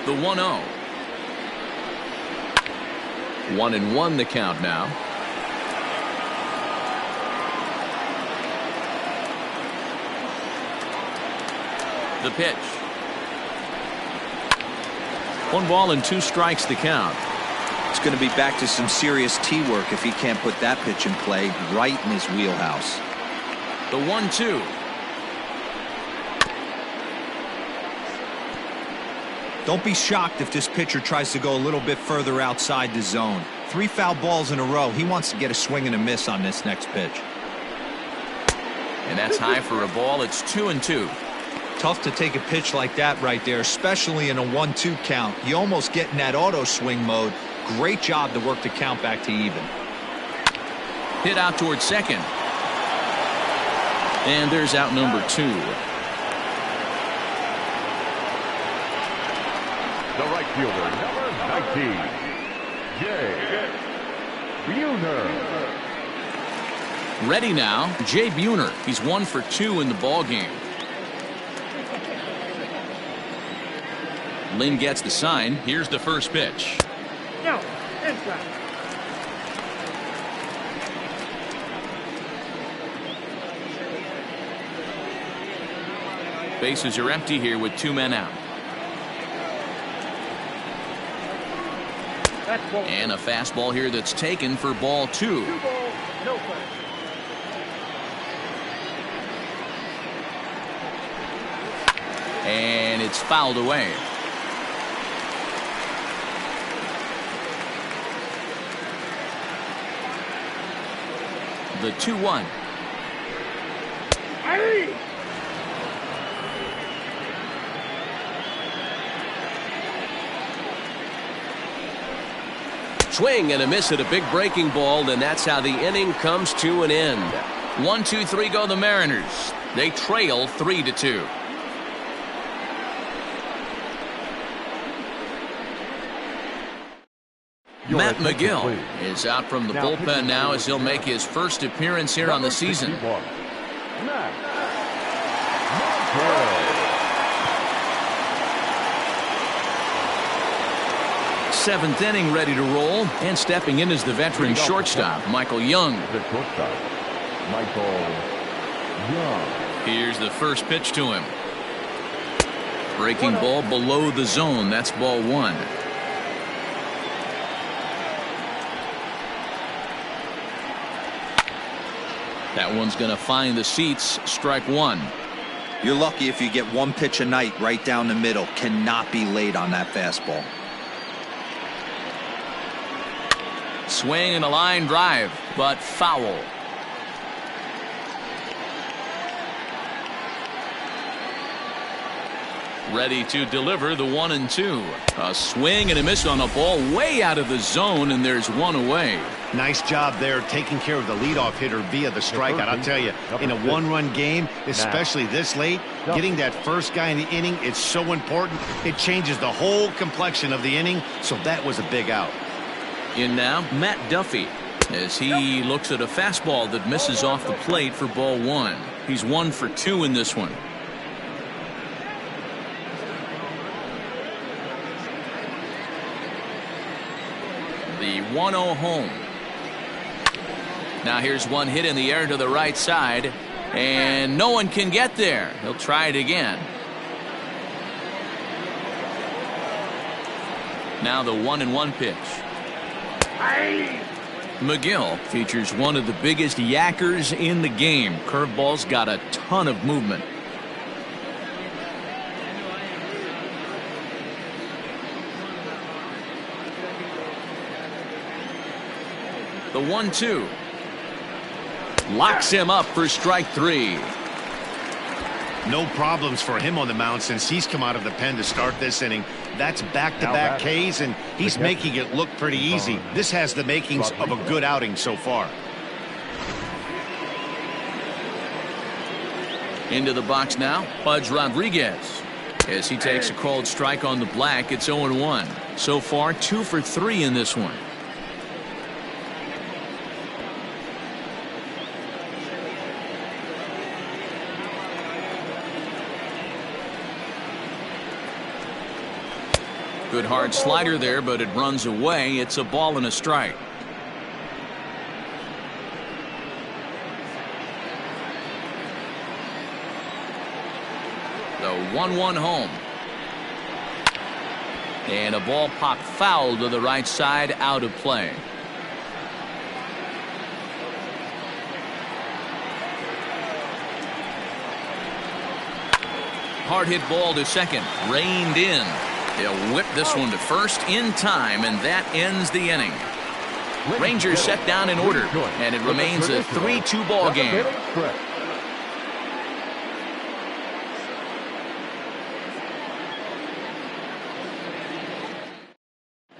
The 1-0. 1-1 the count now. The pitch. 1 ball and 2 strikes the count. It's going to be back to some serious tee work if he can't put that pitch in play right in his wheelhouse. The 1-2. Don't be shocked if this pitcher tries to go a little bit further outside the zone. 3 foul balls in a row. He wants to get a swing and a miss on this next pitch. And that's high for a ball. It's 2-2. Tough to take a pitch like that right there, especially in a 1-2 count. You almost get in that auto swing mode. Great job to work the count back to even. Hit out towards second. And there's out number 2. The right fielder, number 19, Jay Buhner. Ready now, Jay Buhner. He's 1 for 2 in the ball game. Lynn gets the sign. Here's the first pitch. No, inside. Bases are empty here with 2 men out. That's ball. And a fastball here that's taken for ball 2. 2 balls, no play. And it's fouled away. The 2-1. Hey! Swing and a miss at a big breaking ball, and that's how the inning comes to an end. 1, 2, 3 go the Mariners. They trail 3-2. Matt McGill is out from the bullpen now as he'll make his first appearance here on the season. Seventh inning ready to roll, and stepping in is the veteran shortstop, Michael Young. Here's the first pitch to him. Breaking ball below the zone. That's ball 1. That one's going to find the seats. Strike 1. You're lucky if you get 1 pitch a night right down the middle. Cannot be late on that fastball. Swing and a line drive, but foul. Ready to deliver the 1-2. A swing and a miss on a ball way out of the zone, and there's 1 away. Nice job there taking care of the leadoff hitter via the strikeout. I'll tell you, in a 1-run game, especially this late, getting that first guy in the inning is so important. It changes the whole complexion of the inning, so that was a big out. In now, Matt Duffy, as he looks at a fastball that misses off the plate for ball 1. He's 1 for 2 in this one. The 1-0 home. Now here's one hit in the air to the right side, and no one can get there. He'll try it again. Now the 1-1 pitch. McGill features one of the biggest yackers in the game. Curveball's got a ton of movement. The 1-2 locks him up for strike 3. No problems for him on the mound since he's come out of the pen to start this inning. That's back-to-back Ks, and he's making it look pretty easy. This has the makings of a good outing so far. Into the box now, Pudge Rodriguez. As he takes a called strike on the black, it's 0-1. So far, 2 for 3 in this one. Good hard slider there, but it runs away. It's a ball and a strike. The 1-1 home. And a ball popped foul to the right side, out of play. Hard hit ball to second, reined in. They'll whip this one to first in time, and that ends the inning. Rangers set down in order, and it remains a 3-2 ball game.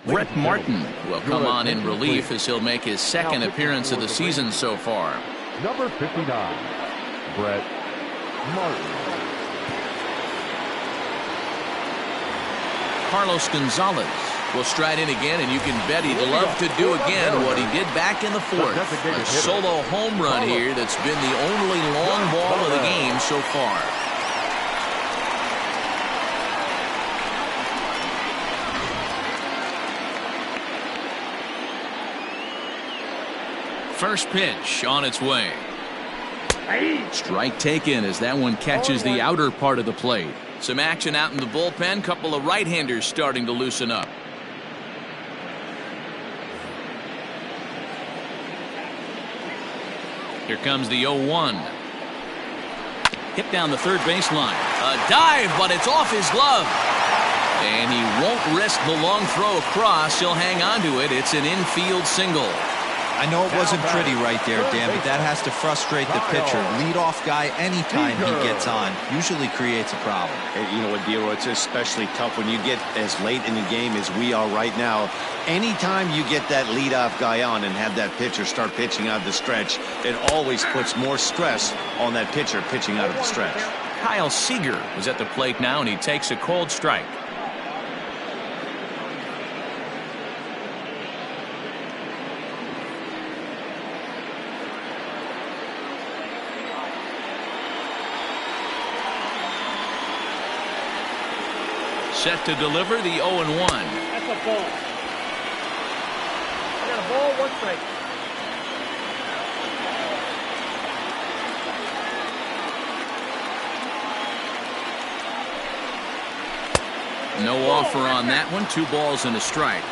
Brett Martin will come on in relief as he'll make his second appearance of the season so far. Number 59, Brett Martin. Carlos Gonzalez will stride in again, and you can bet he'd love to do again what he did back in the fourth. A solo home run here that's been the only long ball of the game so far. First pitch on its way. Strike taken as that one catches the outer part of the plate. Some action out in the bullpen. Couple of right-handers starting to loosen up. Here comes the 0-1. Hit down the third baseline. A dive, but it's off his glove. And he won't risk the long throw across. He'll hang on to it. It's an infield single. I know it wasn't pretty right there, Dan, but that has to frustrate the pitcher. Leadoff guy, anytime he gets on, usually creates a problem. You know what, Dero, it's especially tough when you get as late in the game as we are right now. Anytime you get that leadoff guy on and have that pitcher start pitching out of the stretch, it always puts more stress on that pitcher pitching out of the stretch. Kyle Seager is at the plate now, and he takes a cold strike. Set to deliver the 0-1. That's a ball. I got a ball, 1 strike. No offer on that one. 2 balls and a strike.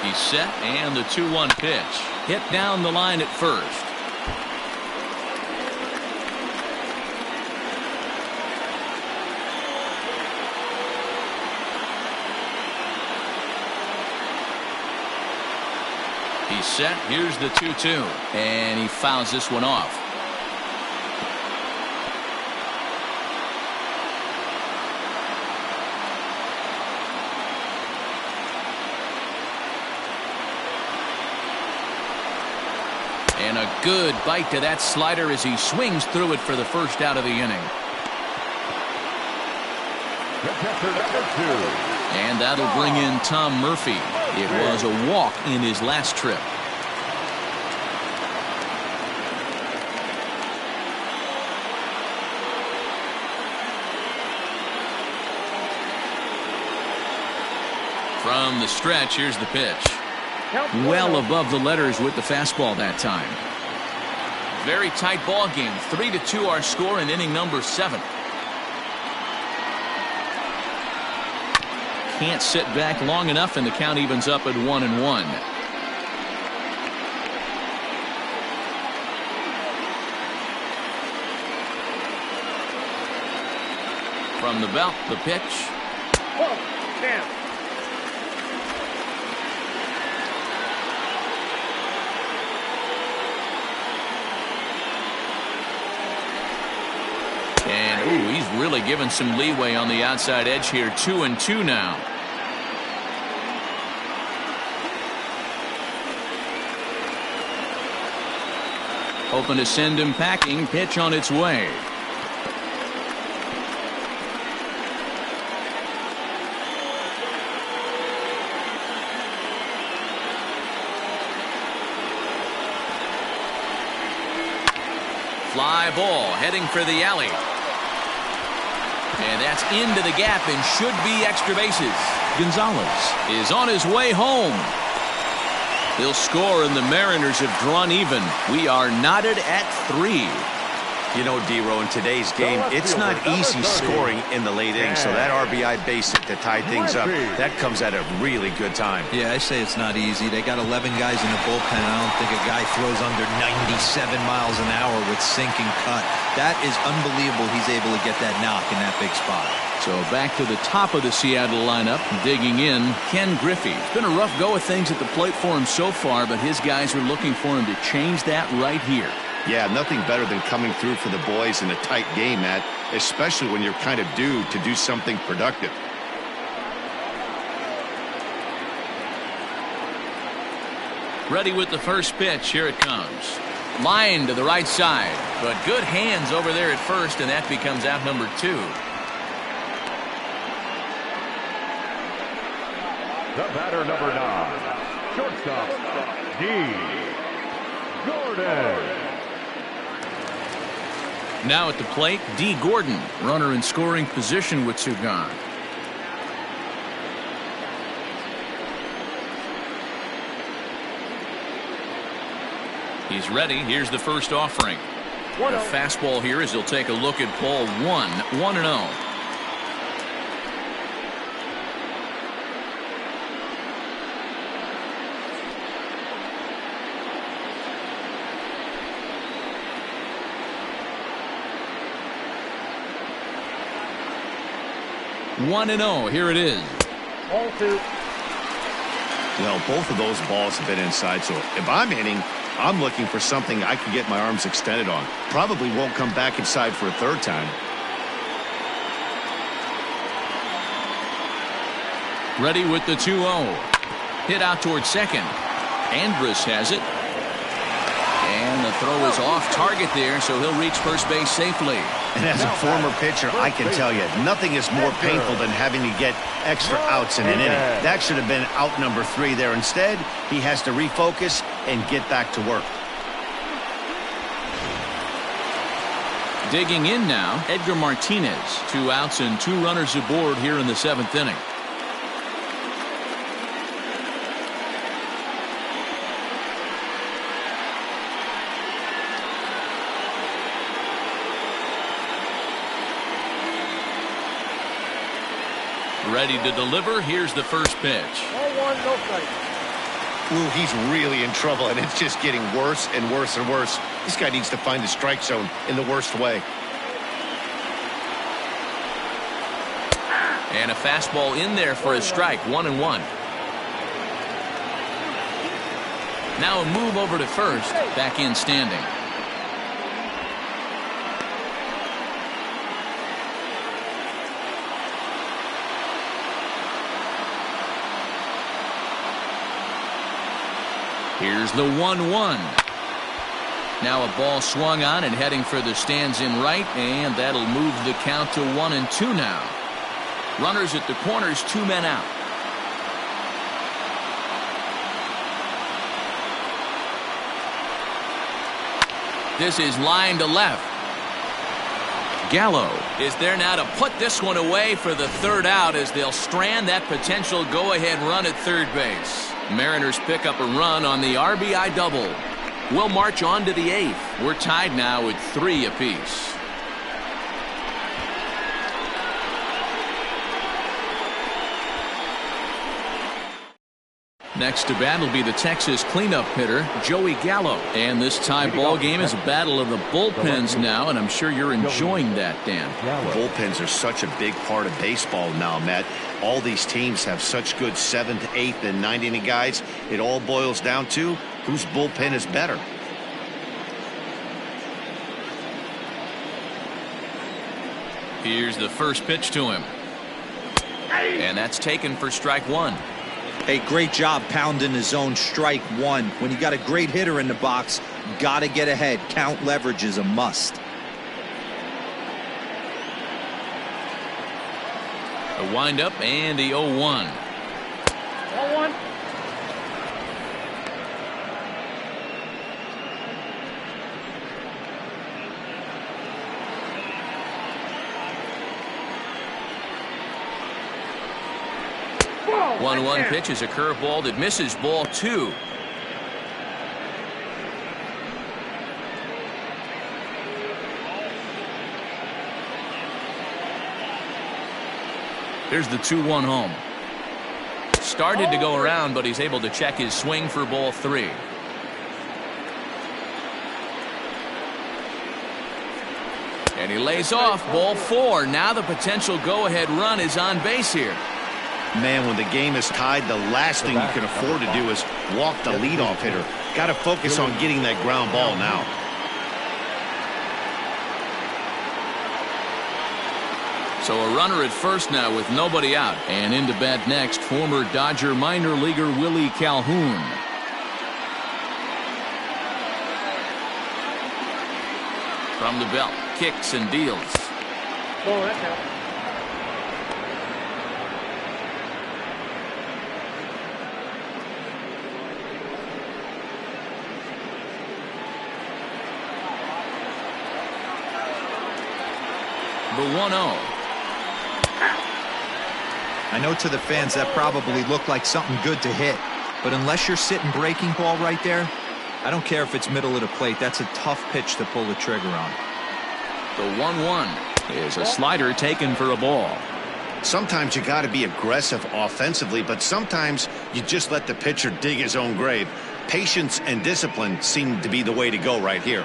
He's set, and the 2-1 pitch. Hit down the line at first. He's set. Here's the 2-2. And he fouls this one off. And a good bite to that slider as he swings through it for the first out of the inning. And that'll bring in Tom Murphy. It was a walk in his last trip. From the stretch, here's the pitch. Well above the letters with the fastball that time. Very tight ball game. 3-2 our score in inning number 7. Can't sit back long enough, and the count evens up at 1-1. From the belt, the pitch. Ball, down. And ooh, he's really given some leeway on the outside edge here. 2-2 now. Hoping to send him packing. Pitch on its way. Fly ball heading for the alley. And that's into the gap and should be extra bases. Gonzalez is on his way home. He'll score, and the Mariners have drawn even. We are knotted at 3. You know, Dero, in today's game, it's not easy scoring in the late innings, so that RBI base hit to tie things up, that comes at a really good time. Yeah, I say it's not easy. They got 11 guys in the bullpen. I don't think a guy throws under 97 miles an hour with sinking cut. That is unbelievable. He's able to get that knock in that big spot. So back to the top of the Seattle lineup, digging in, Ken Griffey. It's been a rough go of things at the plate for him so far, but his guys are looking for him to change that right here. Yeah, nothing better than coming through for the boys in a tight game, Matt, especially when you're kind of due to do something productive. Ready with the first pitch. Here it comes. Line to the right side, but good hands over there at first, and that becomes out number 2. The batter, number 9, shortstop, Dee Gordon. Now at the plate, Dee Gordon, runner in scoring position with 2 gone. He's ready. Here's the first offering. A fastball here as he'll take a look at ball 1, 1-0. One and 0. Here it is. Ball 2. Well, both of those balls have been inside, so if I'm hitting, I'm looking for something I can get my arms extended on. Probably won't come back inside for a 3rd time. Ready with the 2-0. Hit out towards second. Andrus has it. And the throw is off target there, so he'll reach first base safely. And as a former pitcher, I can tell you, nothing is more painful than having to get extra outs in an inning. That should have been out number 3 there. Instead, he has to refocus and get back to work. Digging in now, Edgar Martinez. 2 outs and 2 runners aboard here in the 7th inning. Ready to deliver. Here's the first pitch. Ball 1, no strike. Ooh, he's really in trouble, and it's just getting worse and worse and worse. This guy needs to find the strike zone in the worst way. And a fastball in there for a strike. 1-1. Now a move over to first. Back in standing. Here's the 1-1. Now a ball swung on and heading for the stands in right, and that'll move the count to 1-2 now. Runners at the corners, 2 men out. This is line to left. Gallo is there now to put this one away for the 3rd out as they'll strand that potential go-ahead run at third base. Mariners pick up a run on the RBI double. We'll march on to the 8th. We're tied now at 3 apiece. Next to bat will be the Texas cleanup hitter, Joey Gallo. And this tie ball game is a battle of the bullpens now, and I'm sure you're enjoying that, Dan. Bullpens are such a big part of baseball now, Matt. All these teams have such good 7th, 8th, and 9th inning guys. It all boils down to whose bullpen is better. Here's the first pitch to him. And that's taken for strike 1. Hey, great job pounding his zone. Strike 1. When you got a great hitter in the box, got to get ahead. Count leverage is a must. A windup and the 0-1. Ball 1. Ball. 1-1 pitch is a curveball that misses ball 2. Here's the 2-1 home. Started to go around, but he's able to check his swing for ball 3. And he lays off ball 4. Now the potential go-ahead run is on base here. Man, when the game is tied, the last thing you can afford to do is walk the leadoff hitter. Got to focus on getting that ground ball now. So a runner at first now with nobody out. And into bat next, former Dodger minor leaguer Willie Calhoun. From the belt, kicks and deals. Go, that counts. The 1-0. I know to the fans that probably looked like something good to hit, but unless you're sitting breaking ball right there, I don't care if it's middle of the plate. That's a tough pitch to pull the trigger on. The 1-1 is a slider taken for a ball. Sometimes you got to be aggressive offensively, but sometimes you just let the pitcher dig his own grave. Patience and discipline seem to be the way to go right here.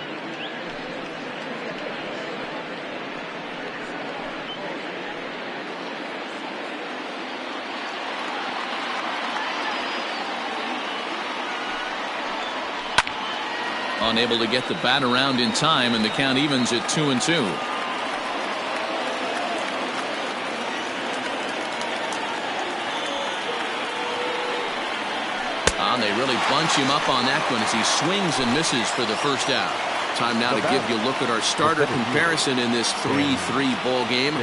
Unable to get the bat around in time, and the count evens at 2-2. They really bunch him up on that one as he swings and misses for the first out. Time now to give you a look at our starter comparison in this 3-3 ball game.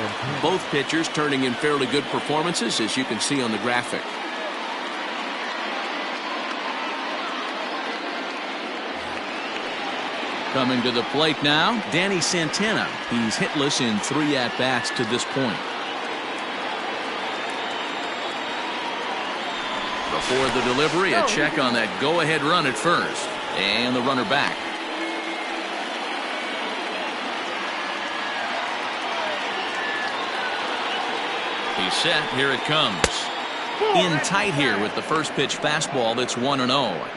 Both pitchers turning in fairly good performances, as you can see on the graphic. Coming to the plate now, Danny Santana. He's hitless in 3 at-bats to this point. Before the delivery, a check on that go-ahead run at first. And the runner back. He's set. Here it comes. In tight here with the first pitch fastball that's 1-0.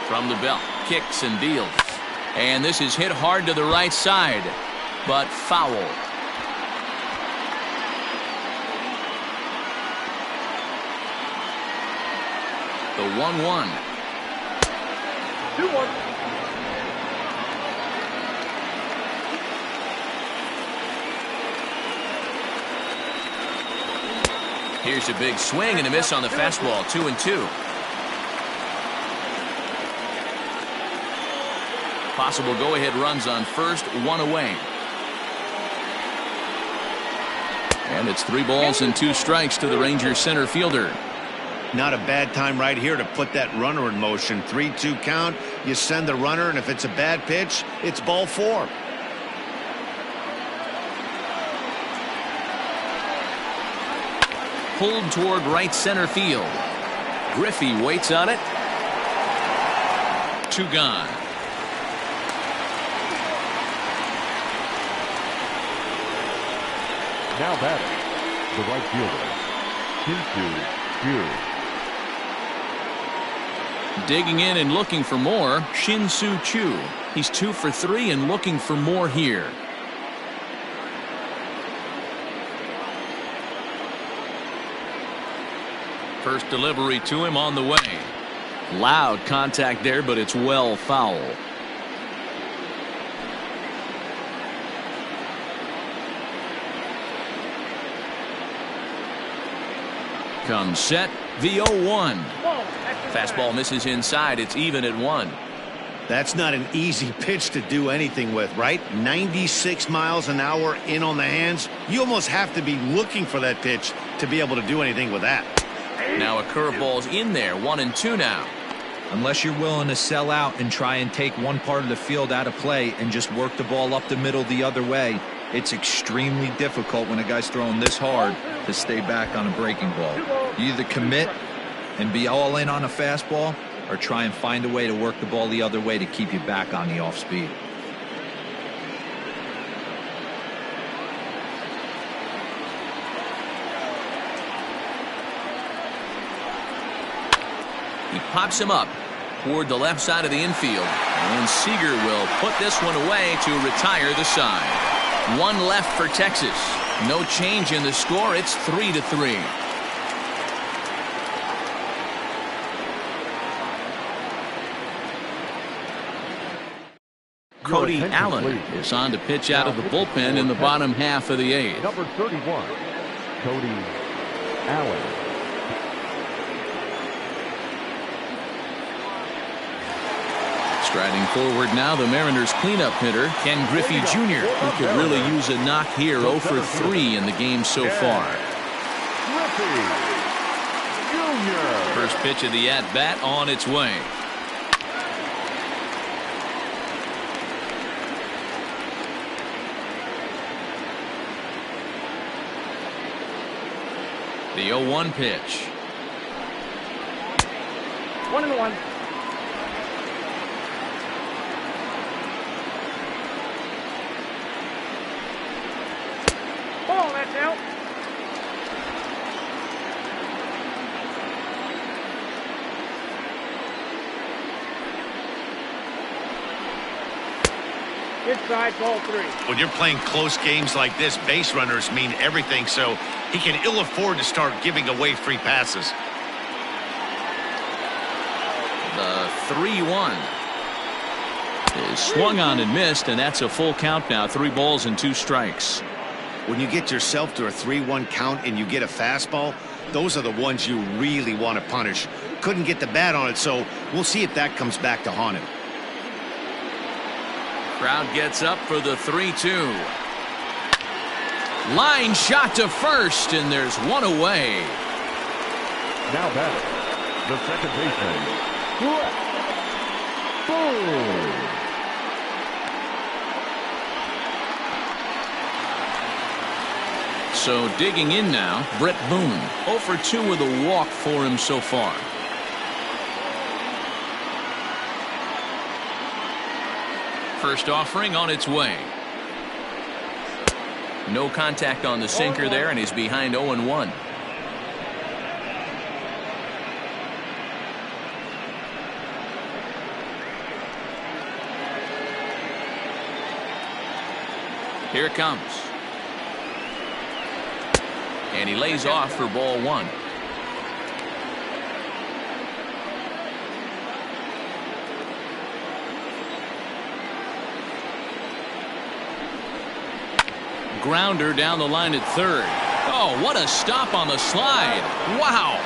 From the belt, kicks and deals. And this is hit hard to the right side, but foul. The 1-1. 2-1. Here's a big swing and a miss on the fastball, 2-2. Possible go-ahead runs on first, 1 away. And it's 3 balls and 2 strikes to the Rangers center fielder. Not a bad time right here to put that runner in motion. 3-2 count. You send the runner, and if it's a bad pitch, it's ball 4. Pulled toward right center field. Griffey waits on it. 2 gone. Now batting, the right fielder, Shin-Soo Choo. Digging in and looking for more, Shin-Soo Choo. He's 2 for 3 and looking for more here. First delivery to him on the way. Loud contact there, but it's well foul. Comes set, the 0-1. Fastball misses inside. It's even at 1. That's not an easy pitch to do anything with, right? 96 miles an hour in on the hands. You almost have to be looking for that pitch to be able to do anything with that. Now a curveball's in there, 1-2 now. Unless you're willing to sell out and try and take one part of the field out of play and just work the ball up the middle the other way, it's extremely difficult when a guy's throwing this hard to stay back on a breaking ball. You either commit and be all in on a fastball or try and find a way to work the ball the other way to keep you back on the off speed. He pops him up toward the left side of the infield, and Seager will put this one away to retire the side. 1 left for Texas. No change in the score. It's 3-3. Cody Allen is on to pitch out of the bullpen in the bottom half of the 8th. Number 31, Cody Allen. Striding forward now, the Mariners cleanup hitter, Ken Griffey Jr., who could really use a knock here. 0 for 3 in the game so far. Griffey Jr. First pitch of the at-bat on its way. The 0-1 pitch. 1-1. Ball, that's out. Inside, ball 3. When you're playing close games like this, base runners mean everything, so he can ill afford to start giving away free passes. The 3-1 is swung on and missed, and that's a full count now. 3 balls and 2 strikes. When you get yourself to a 3-1 count and you get a fastball, those are the ones you really want to punish. Couldn't get the bat on it, so we'll see if that comes back to haunt him. Crowd gets up for the 3-2. Line shot to first, and there's one away. Now batting, the second baseman, Brett Boone. So digging in now, Brett Boone. 0 for 2 with a walk for him so far. First offering on its way. No contact on the sinker there, and he's behind 0-1. Here it comes. And he lays off for ball 1. Grounder down the line at third. Oh, what a stop on the slide. Wow.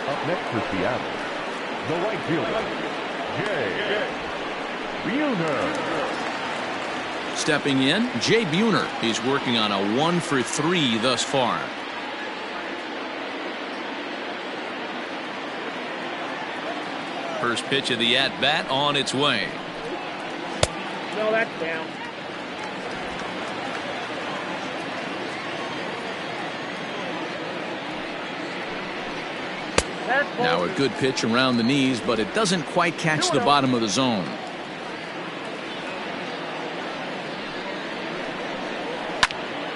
Up next for Seattle, the right fielder, Jay Buhner. Stepping in, Jay Buhner. He's working on a 1 for 3 thus far. First pitch of the at-bat on its way. No, that's down. Now a good pitch around the knees, but it doesn't quite catch the bottom of the zone.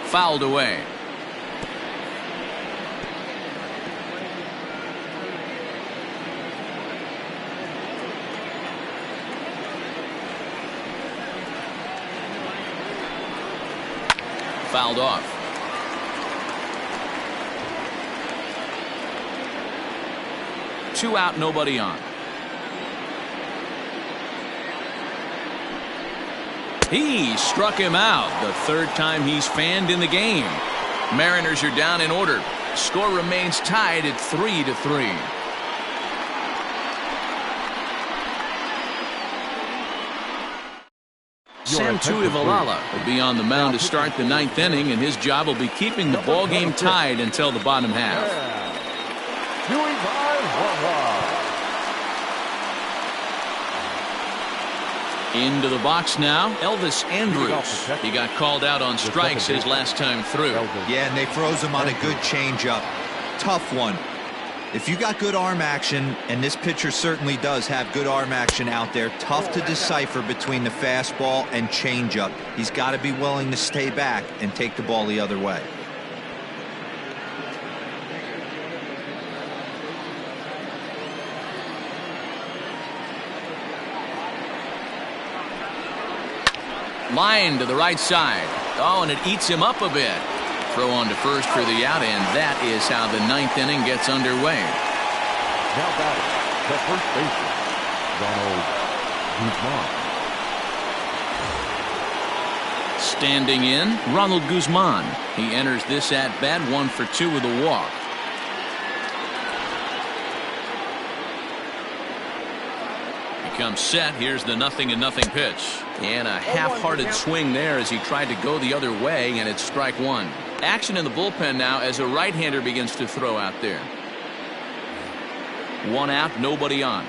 Fouled away. Fouled off. Two out, nobody on. He struck him out. The third time he's fanned in the game. Mariners are down in order. Score remains tied at 3-3. Sam Tuivailala will be on the mound to start the 9th inning, and his job will be keeping the ball game tied until the bottom half. Into the box now, Elvis Andrus. He got called out on strikes his last time through. Yeah, and they froze him on a good changeup. Tough one. If you got good arm action, and this pitcher certainly does have good arm action out there, tough to decipher between the fastball and changeup. He's got to be willing to stay back and take the ball the other way. Line to the right side. Oh, and it eats him up a bit. Throw on to first for the out, and that is how the 9th inning gets underway. Now batting, The first baseman, Ronald Guzman. Standing in, Ronald Guzman. He enters this at-bat 1 for 2 with a walk. He comes set. Here's the 0-0 pitch. And a half-hearted swing there as he tried to go the other way, and it's strike 1. Action in the bullpen now as a right-hander begins to throw out there. 1 out, nobody on.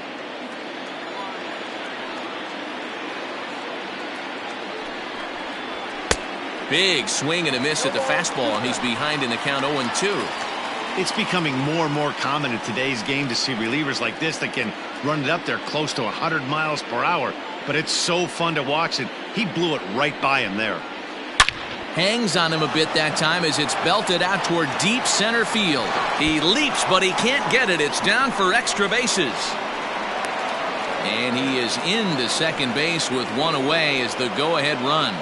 Big swing and a miss at the fastball, and he's behind in the count 0-2. It's becoming more and more common in today's game to see relievers like this that can run it up there close to 100 miles per hour. But it's so fun to watch it. He blew it right by him there. Hangs on him a bit that time as it's belted out toward deep center field. He leaps, but he can't get it. It's down for extra bases. And he is into second base with 1 away as the go-ahead run.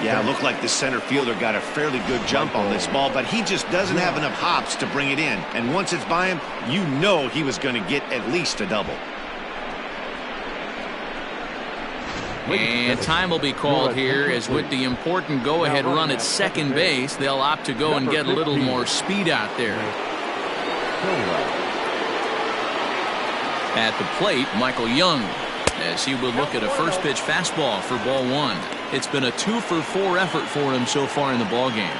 Yeah, it looked like the center fielder got a fairly good jump on this ball, but he just doesn't have enough hops to bring it in. And once it's by him, you know he was going to get at least a double. And time will be called here as with the important go-ahead run at second base, they'll opt to go and get a little more speed out there. At the plate, Michael Young, as he will look at a first pitch fastball for ball 1. It's been a 2-for-4 effort for him so far in the ball game.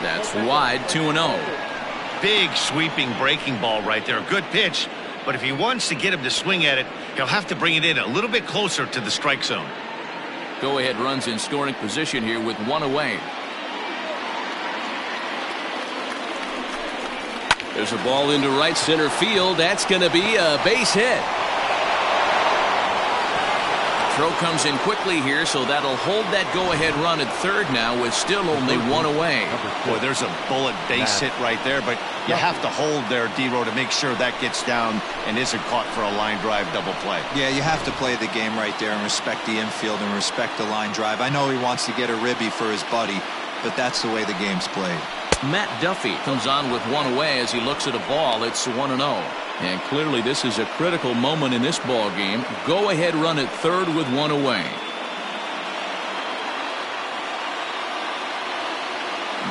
That's wide, 2-0. Big sweeping breaking ball right there. Good pitch. But if he wants to get him to swing at it, he'll have to bring it in a little bit closer to the strike zone. Go-ahead runs in scoring position here with 1 away. There's a ball into right center field. That's going to be a base hit. Throw comes in quickly here, so that'll hold that go-ahead run at third now with still only 1 away. Boy, there's a bullet base hit right there, but you have to hold there, D-Row, to make sure that gets down and isn't caught for a line drive double play. Yeah, you have to play the game right there and respect the infield and respect the line drive. I know he wants to get a ribby for his buddy, but that's the way the game's played. Matt Duffy comes on with 1 away as he looks at a ball. It's 1-0. And clearly this is a critical moment in this ball game. Go ahead run at third with 1 away.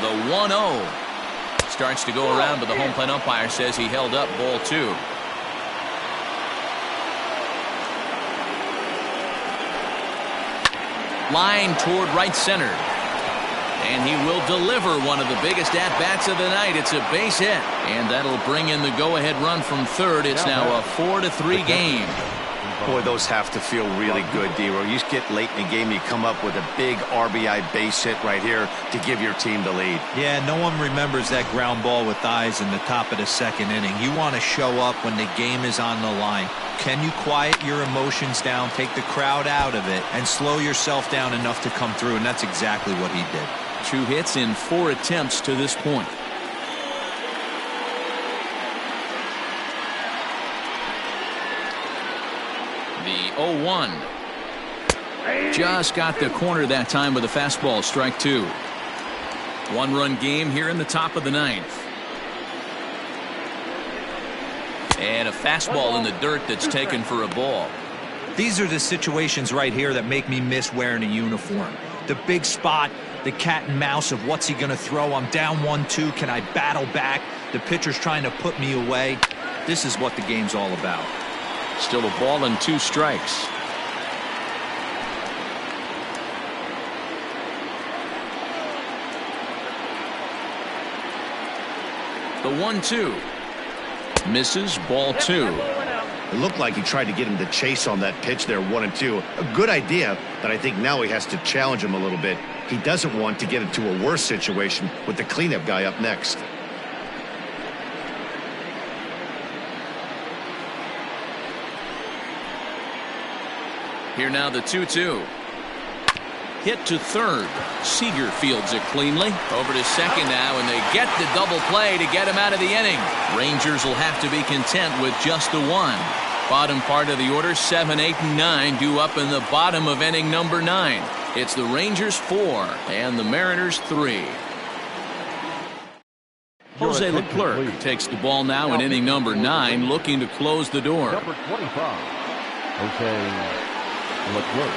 The 1-0 starts to go around, but the home plate umpire says he held up ball 2. Line toward right center. And he will deliver one of the biggest at-bats of the night. It's a base hit. And that'll bring in the go-ahead run from third. It's now a 4-3 game. Boy, those have to feel really good, D-Row. You get late in the game, you come up with a big RBI base hit right here to give your team the lead. Yeah, no one remembers that ground ball with eyes in the top of the second inning. You want to show up when the game is on the line. Can you quiet your emotions down, take the crowd out of it, and slow yourself down enough to come through? And that's exactly what he did. 2 hits in 4 attempts to this point. The 0-1. Just got the corner that time with a fastball, strike 2. 1-run game here in the top of the 9th. And a fastball in the dirt that's taken for a ball. These are the situations right here that make me miss wearing a uniform. The big spot, the cat and mouse of what's he going to throw. I'm down 1-2. Can I battle back? The pitcher's trying to put me away. This is what the game's all about. Still a ball and 2 strikes. The 1-2. Misses, ball 2. It looked like he tried to get him to chase on that pitch there, 1-2. A good idea, but I think now he has to challenge him a little bit. He doesn't want to get into a worse situation with the cleanup guy up next. Here now the 2-2. Hit to third. Seager fields it cleanly. Over to second now, and they get the double play to get him out of the inning. Rangers will have to be content with just the 1. Bottom part of the order, 7, 8, and 9 due up in the bottom of inning number 9. It's the Rangers 4 and the Mariners 3. Jose Leclerc takes the ball now in inning number 9, looking to close the door. Number 25, Jose Leclerc.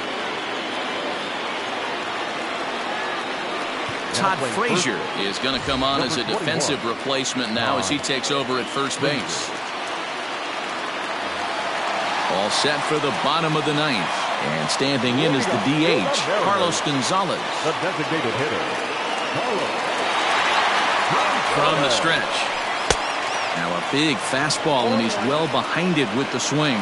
Todd Frazier is going to come on as a defensive replacement now as he takes over at first base. All set for the bottom of the 9th. And standing in is the DH, Carlos Gonzalez. The designated hitter, Carlos. From the stretch. Now a big fastball, and he's well behind it with the swing.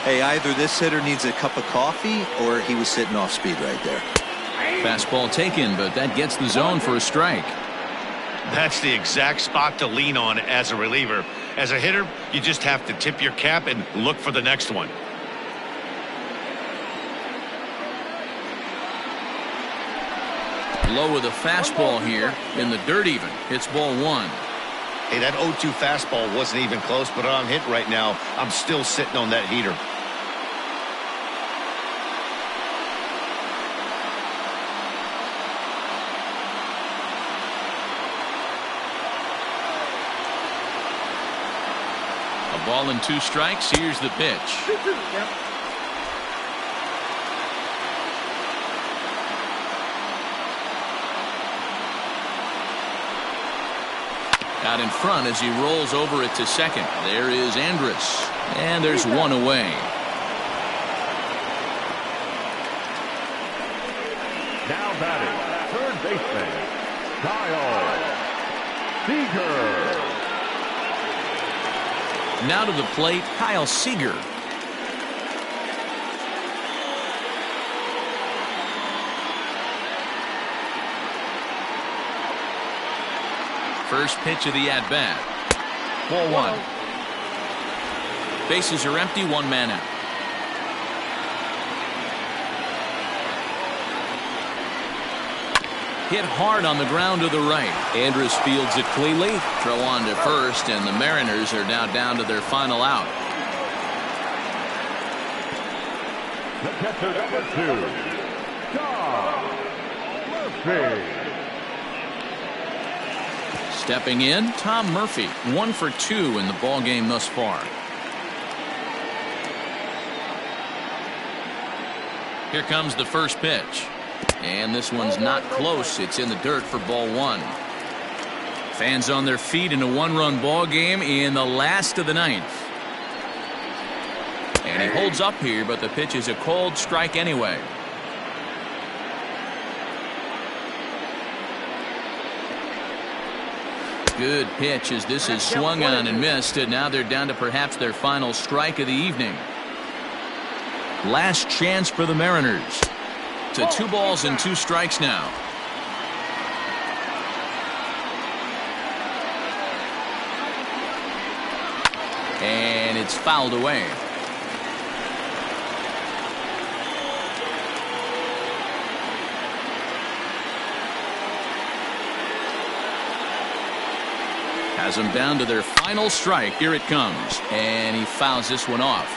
Hey, either this hitter needs a cup of coffee or he was sitting off speed right there. Fastball taken, but that gets the zone for a strike. That's the exact spot to lean on as a reliever. As a hitter, you just have to tip your cap and look for the next one. Low with a fastball here in the dirt even. It's ball 1. Hey, that 0-2 fastball wasn't even close, but I'm hit right now. I'm still sitting on that heater. A ball and 2 strikes. Here's the pitch. Out in front as he rolls over it to second. There is Andrus. And there's one away. Now batting, third baseman, Kyle Seager. Now to the plate, Kyle Seager. First pitch of the at-bat. Ball 1. Bases are empty, 1 man out. Hit hard on the ground to the right. Andrus fields it cleanly. Throw on to first, and the Mariners are now down to their final out. The catcher, number 2, Tom Murphy. Stepping in, Tom Murphy, 1 for 2 in the ball game thus far. Here comes the first pitch. And this one's not close. It's in the dirt for ball 1. Fans on their feet in a 1-run ball game in the last of the 9th. And he holds up here, but the pitch is a cold strike anyway. Good pitch as this is swung on and missed, and now they're down to perhaps their final strike of the evening. Last chance for the Mariners. To 2 balls and 2 strikes now. And it's fouled away. Has them down to their final strike. Here it comes. And he fouls this one off.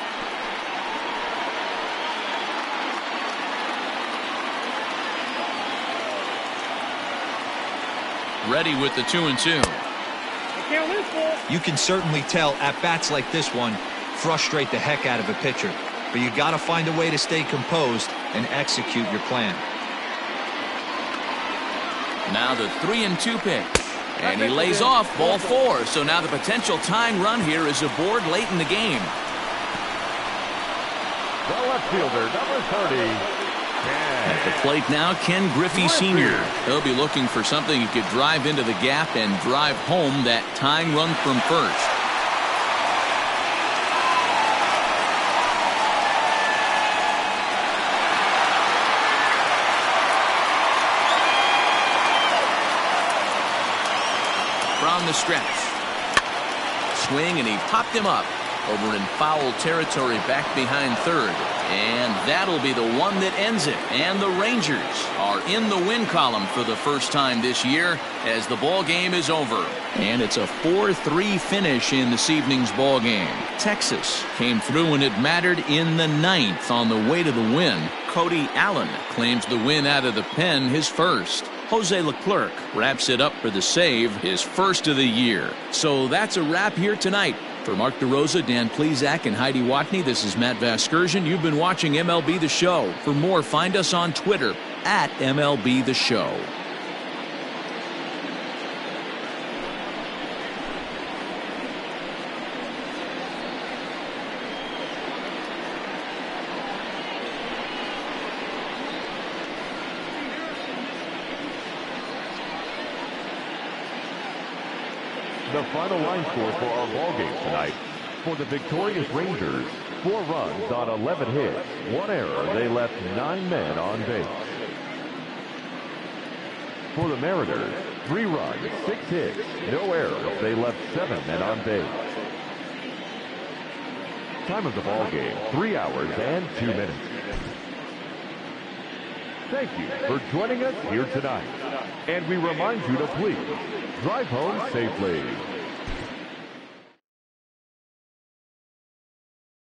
Ready with the 2-2. You can certainly tell at-bats like this one frustrate the heck out of a pitcher. But you got to find a way to stay composed and execute your plan. Now the 3-2 pitch. And he lays off ball 4. So now the potential tying run here is aboard late in the game. The left fielder, number 30. At the plate now, Ken Griffey Sr. He'll be looking for something he could drive into the gap and drive home that tying run from first. From the stretch. Swing, and he popped him up. over in foul territory back behind third. And that'll be the one that ends it. And the Rangers are in the win column for the first time this year as the ball game is over. And it's a 4-3 finish in this evening's ball game. Texas came through when it mattered in the 9th on the way to the win. Cody Allen claims the win out of the pen, his first. Jose Leclerc wraps it up for the save, his first of the year. So that's a wrap here tonight. For Mark DeRosa, Dan Plesac, and Heidi Watney, this is Matt Vasgersian. You've been watching MLB The Show. For more, find us on Twitter at MLB The Show. The final line score for our ball game tonight. For the victorious Rangers, 4 runs on 11 hits, 1 error. They left 9 men on base. For the Mariners, 3 runs, 6 hits, no errors. They left 7 men on base. Time of the ball game, 3 hours and 2 minutes. Thank you for joining us here tonight. And we remind you to please drive home safely.